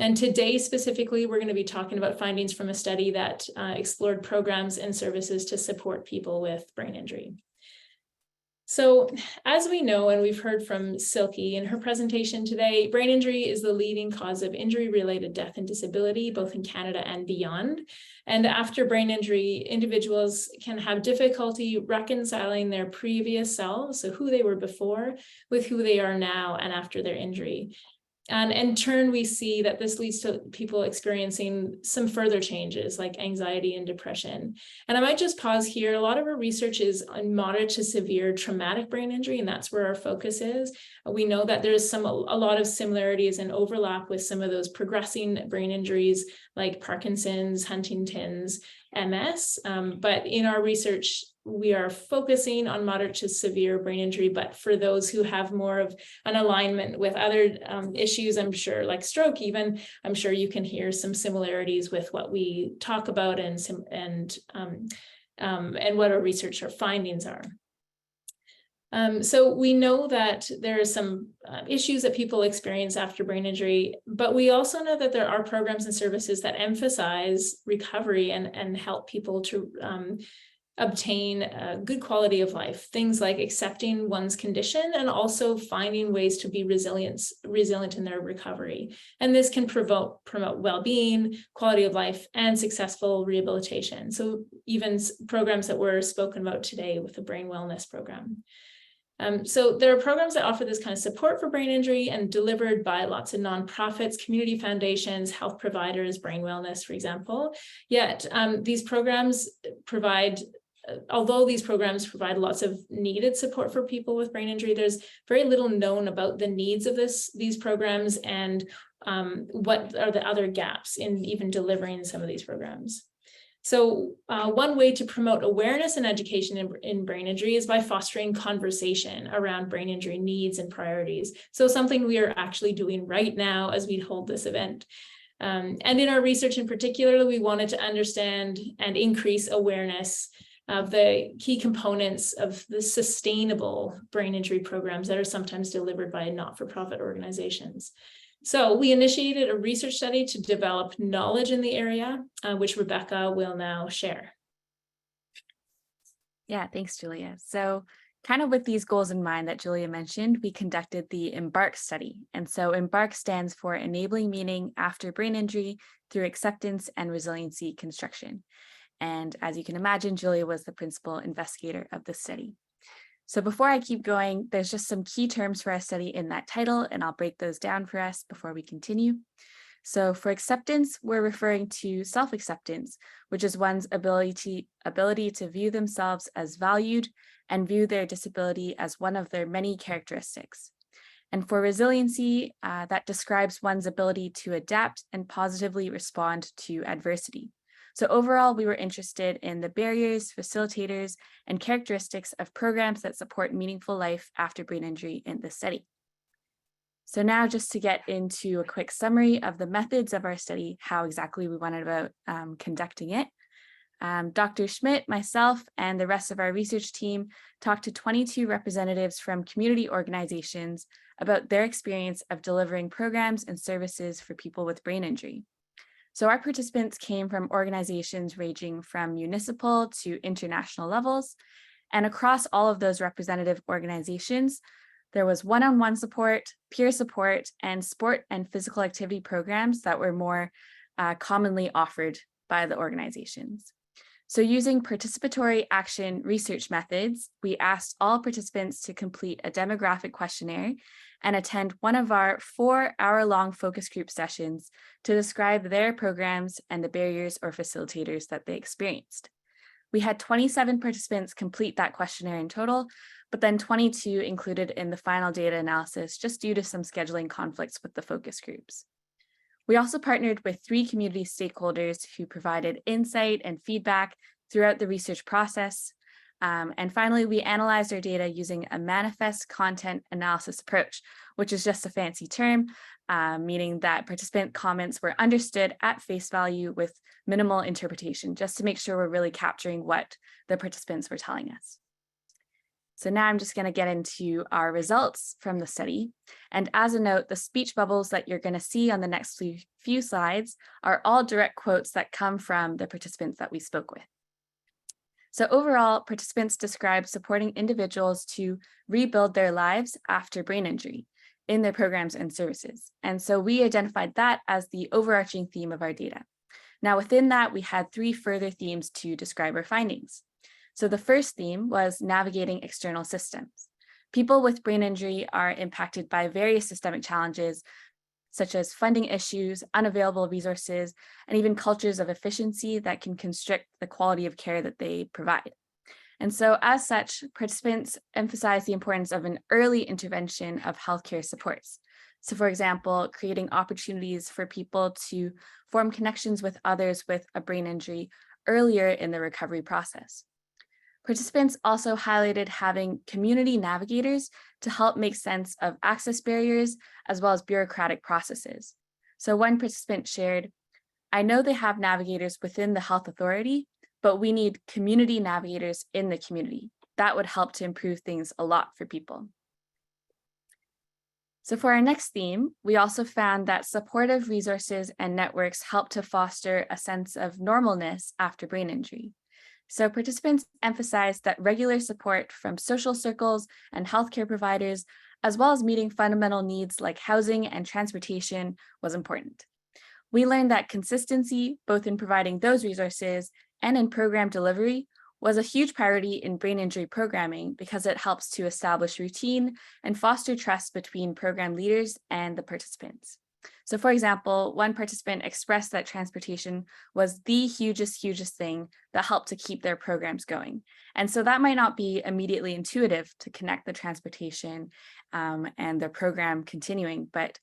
And today, specifically, we're going to be talking about findings from a study that explored programs and services to support people with brain injury. So as we know, and we've heard from Silke in her presentation today, brain injury is the leading cause of injury-related death and disability, both in Canada and beyond. And after brain injury, individuals can have difficulty reconciling their previous selves, so who they were before, with who they are now and after their injury. And in turn, we see that this leads to people experiencing some further changes like anxiety and depression. And I might just pause here. A lot of our research is on moderate to severe traumatic brain injury, and that's where our focus is. We know that there's a lot of similarities and overlap with some of those progressing brain injuries like Parkinson's, Huntington's, MS. But in our research, we are focusing on moderate to severe brain injury, but for those who have more of an alignment with other issues, I'm sure, like stroke even, I'm sure you can hear some similarities with what we talk about and what our research or findings are. So we know that there are some issues that people experience after brain injury, but we also know that there are programs and services that emphasize recovery and help people to obtain a good quality of life. Things like accepting one's condition and also finding ways to be resilient in their recovery. And this can promote well-being, quality of life, and successful rehabilitation. So even programs that were spoken about today with the Brain Wellness Program. So there are programs that offer this kind of support for brain injury and delivered by lots of nonprofits, community foundations, health providers, brain wellness, for example. Yet these programs provide, although these programs provide lots of needed support for people with brain injury, there's very little known about the needs of these programs and what are the other gaps in even delivering some of these programs. So one way to promote awareness and education in brain injury is by fostering conversation around brain injury needs and priorities. So something we are actually doing right now as we hold this event. And in our research in particular, we wanted to understand and increase awareness of the key components of the sustainable brain injury programs that are sometimes delivered by not-for-profit organizations. So we initiated a research study to develop knowledge in the area, which Rebecca will now share. Yeah, thanks, Julia. So kind of with these goals in mind that Julia mentioned, we conducted the EMBARK study. And so EMBARK stands for Enabling Meaning After Brain Injury Through Acceptance and Resiliency Construction. And as you can imagine, Julia was the principal investigator of the study. So before I keep going, there's just some key terms for our study in that title, and I'll break those down for us before we continue. So for acceptance, we're referring to self-acceptance, which is one's ability to view themselves as valued and view their disability as one of their many characteristics. And for resiliency, that describes one's ability to adapt and positively respond to adversity. So overall, we were interested in the barriers, facilitators, and characteristics of programs that support meaningful life after brain injury in the study. So now just to get into a quick summary of the methods of our study, how exactly we went about conducting it. Dr. Schmidt, myself, and the rest of our research team talked to 22 representatives from community organizations about their experience of delivering programs and services for people with brain injury. So our participants came from organizations ranging from municipal to international levels, and across all of those representative organizations, there was one-on-one support, peer support, and sport and physical activity programs that were more commonly offered by the organizations. So using participatory action research methods, we asked all participants to complete a demographic questionnaire and attend one of our 4-hour-long focus group sessions to describe their programs and the barriers or facilitators that they experienced. We had 27 participants complete that questionnaire in total, but then 22 included in the final data analysis just due to some scheduling conflicts with the focus groups. We also partnered with 3 community stakeholders who provided insight and feedback throughout the research process. And finally, we analyzed our data using a manifest content analysis approach, which is just a fancy term, meaning that participant comments were understood at face value with minimal interpretation, just to make sure we're really capturing what the participants were telling us. So now I'm just going to get into our results from the study. And as a note, the speech bubbles that you're going to see on the next few slides are all direct quotes that come from the participants that we spoke with. So overall, participants described supporting individuals to rebuild their lives after brain injury in their programs and services. And so we identified that as the overarching theme of our data. Now within that, we had 3 further themes to describe our findings. So the first theme was navigating external systems. People with brain injury are impacted by various systemic challenges, such as funding issues, unavailable resources, and even cultures of efficiency that can constrict the quality of care that they provide. And so as such, participants emphasize the importance of an early intervention of healthcare supports. So for example, creating opportunities for people to form connections with others with a brain injury earlier in the recovery process. Participants also highlighted having community navigators to help make sense of access barriers as well as bureaucratic processes. So one participant shared, "I know they have navigators within the health authority, but we need community navigators in the community. That would help to improve things a lot for people." So for our next theme, we also found that supportive resources and networks help to foster a sense of normalness after brain injury. So participants emphasized that regular support from social circles and healthcare providers, as well as meeting fundamental needs like housing and transportation, was important. We learned that consistency, both in providing those resources and in program delivery, was a huge priority in brain injury programming because it helps to establish routine and foster trust between program leaders and the participants. So for example, one participant expressed that transportation was the hugest thing that helped to keep their programs going. And so that might not be immediately intuitive to connect the transportation and the program continuing, but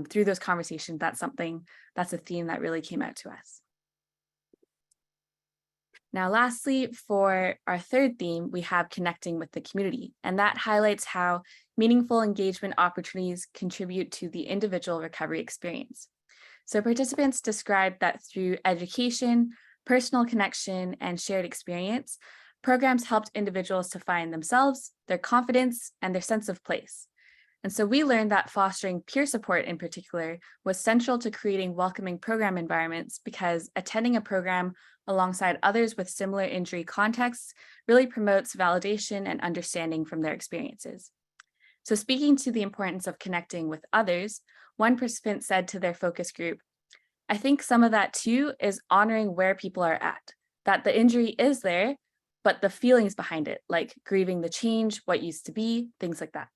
through those conversations, that's a theme that really came out to us. Now, lastly, for our third theme, we have connecting with the community, and that highlights how meaningful engagement opportunities contribute to the individual recovery experience. So participants described that through education, personal connection, and shared experience, programs helped individuals to find themselves, their confidence, and their sense of place. And so we learned that fostering peer support in particular was central to creating welcoming program environments, because attending a program alongside others with similar injury contexts really promotes validation and understanding from their experiences. So speaking to the importance of connecting with others, one participant said to their focus group, "I think some of that too is honoring where people are at, that the injury is there, but the feelings behind it, like grieving the change, what used to be, things like that."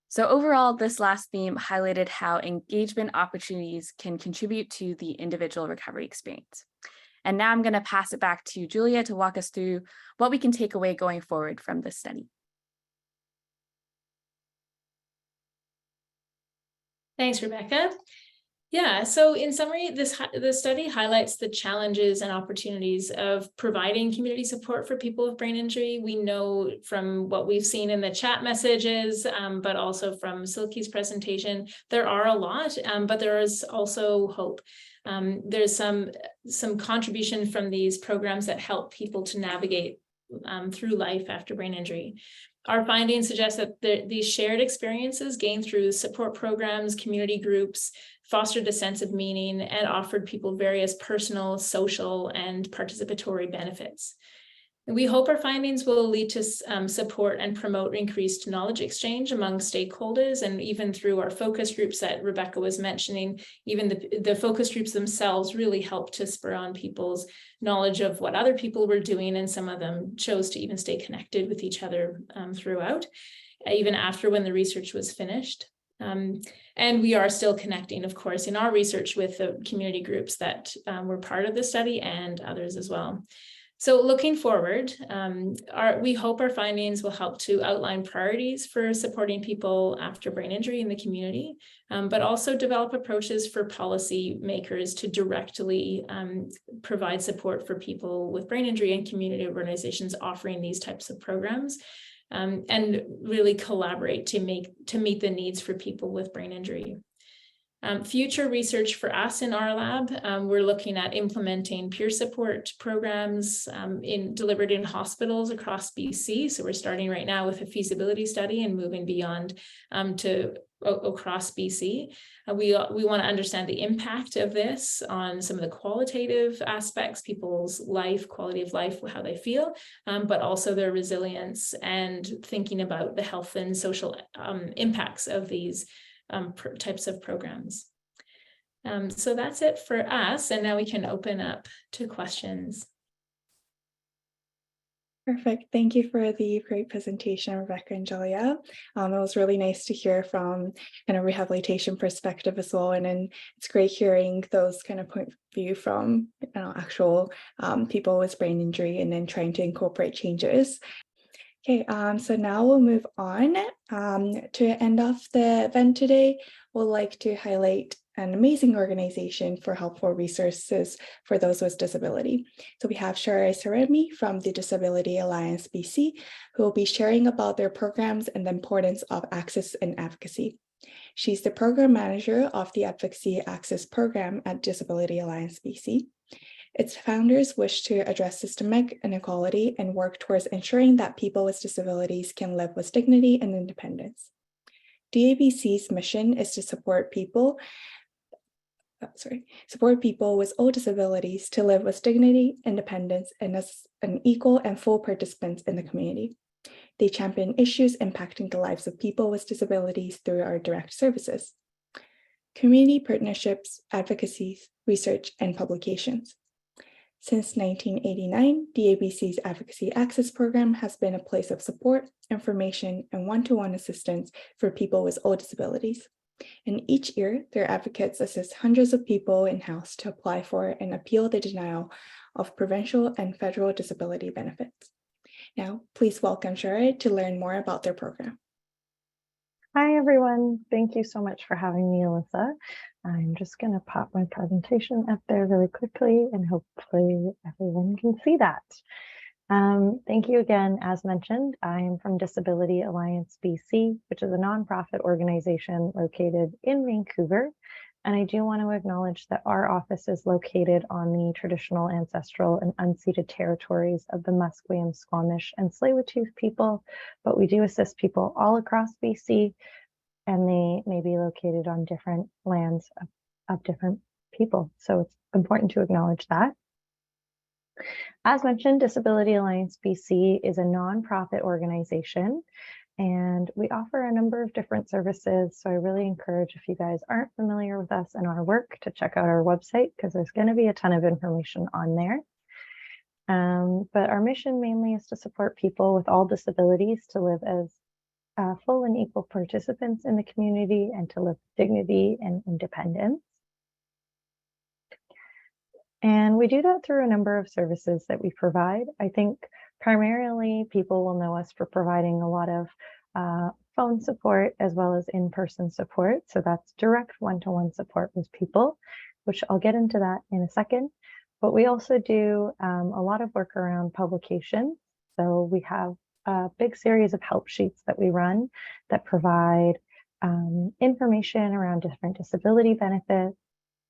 So overall, this last theme highlighted how engagement opportunities can contribute to the individual recovery experience. And now I'm going to pass it back to Julia to walk us through what we can take away going forward from this study. Thanks, Rebecca. Yeah, so in summary, the study highlights the challenges and opportunities of providing community support for people with brain injury. We know from what we've seen in the chat messages, but also from Silke's presentation, there are a lot, but there is also hope. There's some contribution from these programs that help people to navigate through life after brain injury. Our findings suggest that these shared experiences gained through support programs, community groups, fostered a sense of meaning, and offered people various personal, social, and participatory benefits. We hope our findings will lead to support and promote increased knowledge exchange among stakeholders, and even through our focus groups that Rebecca was mentioning, even the focus groups themselves really helped to spur on people's knowledge of what other people were doing, and some of them chose to even stay connected with each other throughout, even after when the research was finished. And we are still connecting, of course, in our research with the community groups that were part of the study and others as well. So looking forward, we hope our findings will help to outline priorities for supporting people after brain injury in the community, but also develop approaches for policy makers to directly provide support for people with brain injury and community organizations offering these types of programs, and really collaborate to meet the needs for people with brain injury. Future research for us in our lab, we're looking at implementing peer support programs delivered in hospitals across BC. So we're starting right now with a feasibility study and moving beyond to across BC. We want to understand the impact of this on some of the qualitative aspects, people's life, quality of life, how they feel, but also their resilience, and thinking about the health and social impacts of these types of programs. So that's it for us, and now we can open up to questions. Perfect. Thank you for the great presentation, Rebecca and Julia. It was really nice to hear from kind of rehabilitation perspective as well, and then it's great hearing those kind of point of view from actual people with brain injury, and then trying to incorporate changes. Okay, so now we'll move on. To end off the event today, we'd like to highlight an amazing organization for helpful resources for those with disability. So we have Shara Saremi from the Disability Alliance BC, who will be sharing about their programs and the importance of access and advocacy. She's the program manager of the Advocacy Access Program at Disability Alliance BC. Its founders wish to address systemic inequality and work towards ensuring that people with disabilities can live with dignity and independence. DABC's mission is to support people with all disabilities to live with dignity, independence, and as an equal and full participant in the community. They champion issues impacting the lives of people with disabilities through our direct services, community partnerships, advocacy, research, and publications. Since 1989, DABC's Advocacy Access Program has been a place of support, information, and one-to-one assistance for people with all disabilities. And each year, their advocates assist hundreds of people in-house to apply for and appeal the denial of provincial and federal disability benefits. Now, please welcome Shara to learn more about their program. Hi, everyone. Thank you so much for having me, Alyssa. I'm just going to pop my presentation up there really quickly and hopefully everyone can see that. Thank you again. As mentioned, I am from Disability Alliance BC, which is a nonprofit organization located in Vancouver. And I do want to acknowledge that our office is located on the traditional, ancestral, and unceded territories of the Musqueam, Squamish, and Tsleil-Waututh people, but we do assist people all across BC, and they may be located on different lands of different people. So it's important to acknowledge that. As mentioned, Disability Alliance BC is a nonprofit organization, and we offer a number of different services. So I really encourage, if you guys aren't familiar with us and our work, to check out our website, because there's going to be a ton of information on there. But our mission mainly is to support people with all disabilities to live as full and equal participants in the community and to live with dignity and independence. And we do that through a number of services that we provide. I think primarily people will know us for providing a lot of phone support as well as in-person support. So that's direct one-to-one support with people, which I'll get into that in a second. But we also do a lot of work around publication. So we have a big series of help sheets that we run that provide information around different disability benefits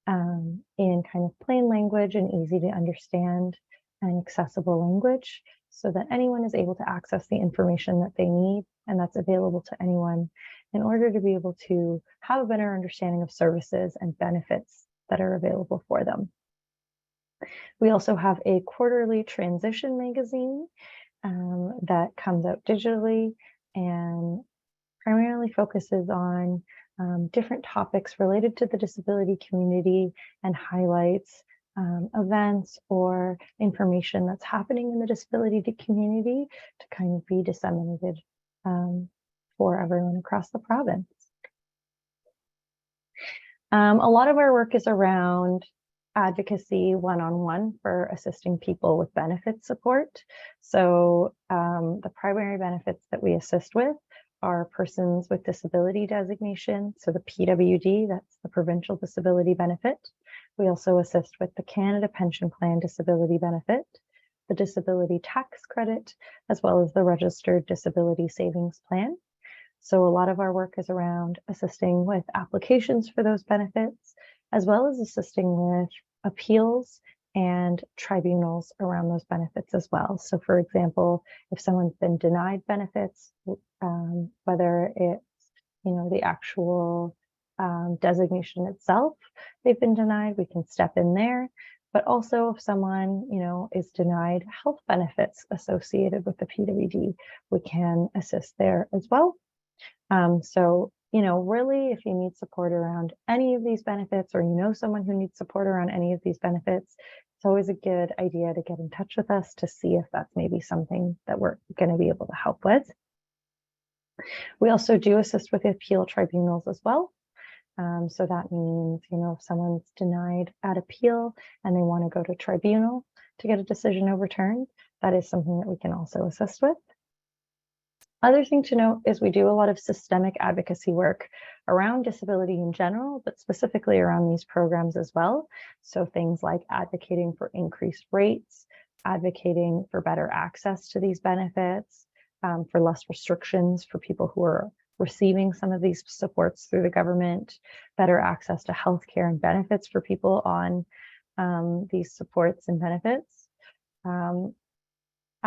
in kind of plain language and easy to understand and accessible language, so that anyone is able to access the information that they need and that's available to anyone in order to be able to have a better understanding of services and benefits that are available for them. We also have a quarterly transition magazine that comes out digitally and primarily focuses on different topics related to the disability community and highlights events or information that's happening in the disability community to kind of be disseminated for everyone across the province. A lot of our work is around advocacy one-on-one for assisting people with benefit support. So the primary benefits that we assist with are persons with disability designation. So the PWD, that's the provincial disability benefit. We also assist with the Canada Pension Plan disability benefit, the disability tax credit, as well as the registered disability savings plan. So a lot of our work is around assisting with applications for those benefits, as well as assisting with appeals and tribunals around those benefits as well. So for example, if someone's been denied benefits, whether it's, the actual designation itself, they've been denied, we can step in there. But also if someone, is denied health benefits associated with the PWD, we can assist there as well. So, really, if you need support around any of these benefits, or someone who needs support around any of these benefits, it's always a good idea to get in touch with us to see if that's maybe something that we're going to be able to help with. We also do assist with appeal tribunals as well. So that means, if someone's denied at appeal and they want to go to tribunal to get a decision overturned, that is something that we can also assist with. Other thing to note is we do a lot of systemic advocacy work around disability in general, but specifically around these programs as well. So things like advocating for increased rates, advocating for better access to these benefits, for less restrictions for people who are receiving some of these supports through the government, better access to healthcare and benefits for people on these supports and benefits.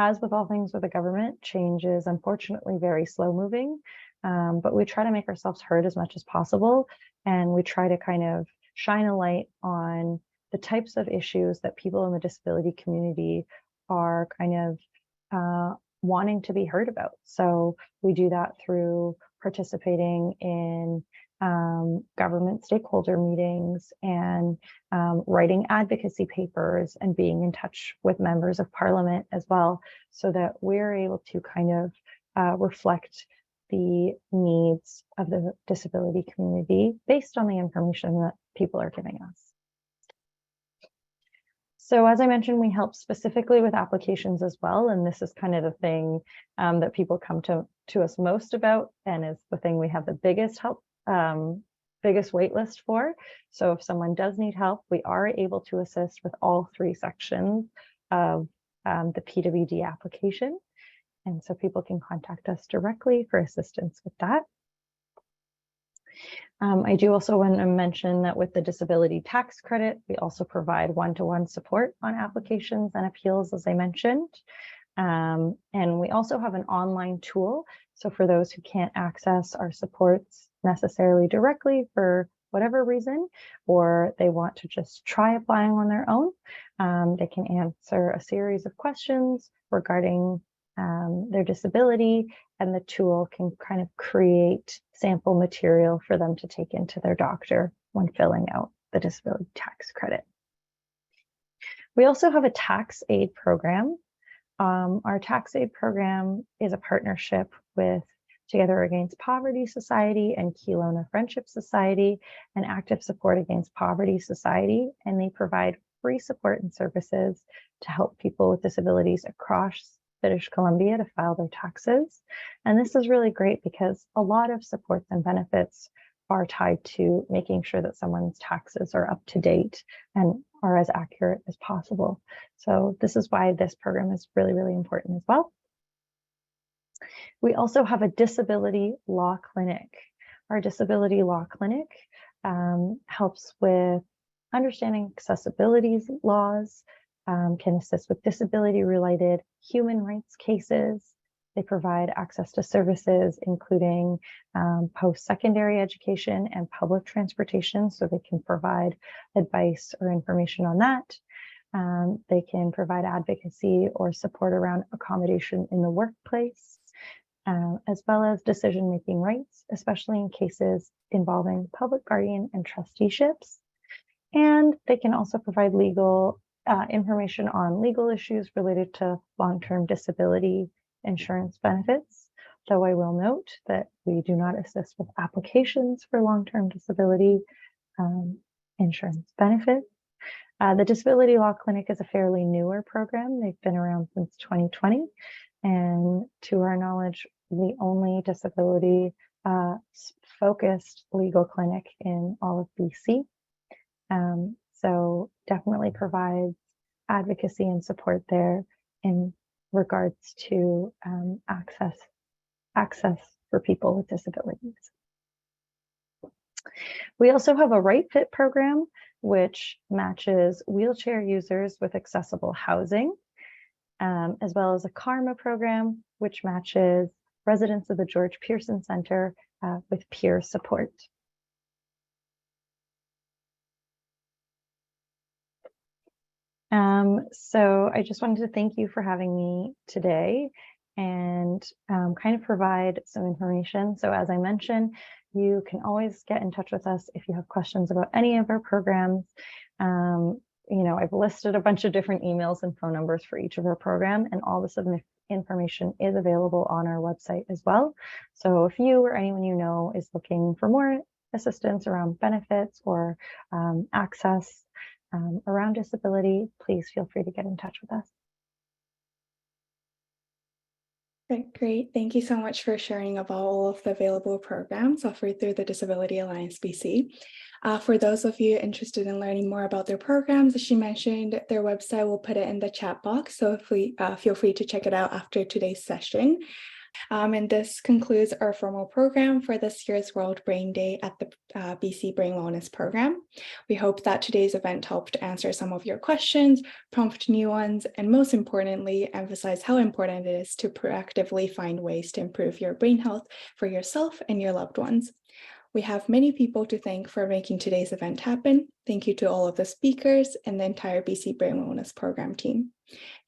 As with all things with the government, change is unfortunately very slow moving, but we try to make ourselves heard as much as possible. And we try to kind of shine a light on the types of issues that people in the disability community are kind of wanting to be heard about. So we do that through participating in government stakeholder meetings and writing advocacy papers and being in touch with members of parliament as well, so that we're able to kind of reflect the needs of the disability community based on the information that people are giving us. So as I mentioned, we help specifically with applications as well. And this is kind of the thing that people come to us most about, and is the thing we have the biggest help biggest wait list for. So if someone does need help, we are able to assist with all 3 sections of the PWD application. And so people can contact us directly for assistance with that. I do also want to mention that with the disability tax credit, we also provide one-to-one support on applications and appeals, as I mentioned. And we also have an online tool. So for those who can't access our supports necessarily directly for whatever reason, or they want to just try applying on their own, they can answer a series of questions regarding their disability, and the tool can kind of create sample material for them to take into their doctor when filling out the disability tax credit. We also have a tax aid program. Our tax aid program is a partnership with Together Against Poverty Society and Kelowna Friendship Society and Active Support Against Poverty Society, and they provide free support and services to help people with disabilities across British Columbia to file their taxes. And this is really great because a lot of supports and benefits are tied to making sure that someone's taxes are up to date and are as accurate as possible. So this is why this program is really, really important as well. We also have a disability law clinic. Our disability law clinic helps with understanding accessibility laws, can assist with disability-related human rights cases. They provide access to services, including post-secondary education and public transportation, so they can provide advice or information on that. They can provide advocacy or support around accommodation in the workplace, as well as decision-making rights, especially in cases involving public guardian and trusteeships. And they can also provide legal information on legal issues related to long-term disability insurance benefits, though I will note that we do not assist with applications for long-term disability insurance benefits. The Disability Law Clinic is a fairly newer program. They've been around since 2020, and to our knowledge, the only disability focused legal clinic in all of BC. So definitely provides advocacy and support there in regards to access for people with disabilities. We also have a Right Fit program, which matches wheelchair users with accessible housing, as well as a Karma program, which matches residents of the George Pearson Center with peer support. So I just wanted to thank you for having me today and kind of provide some information. So as I mentioned, you can always get in touch with us if you have questions about any of our programs. You know, I've listed a bunch of different emails and phone numbers for each of our program, and all this information is available on our website as well. So if you or anyone you know is looking for more assistance around benefits or access around disability, please feel free to get in touch with us. Great. Thank you so much for sharing about all of the available programs offered through the Disability Alliance BC. For those of you interested in learning more about their programs, as she mentioned, their website, we'll put it in the chat box. So feel free to check it out after today's session. And this concludes our formal program for this year's World Brain Day at the BC Brain Wellness Program. We hope that today's event helped answer some of your questions, prompt new ones, and most importantly, emphasize how important it is to proactively find ways to improve your brain health for yourself and your loved ones. We have many people to thank for making today's event happen. Thank you to all of the speakers and the entire BC Brain Wellness Program team.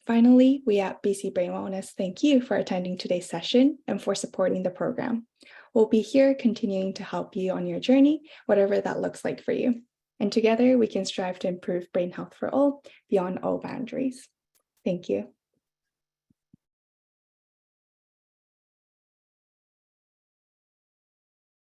Finally, we at BC Brain Wellness thank you for attending today's session and for supporting the program. We'll be here continuing to help you on your journey, whatever that looks like for you. And together we can strive to improve brain health for all, beyond all boundaries. Thank you.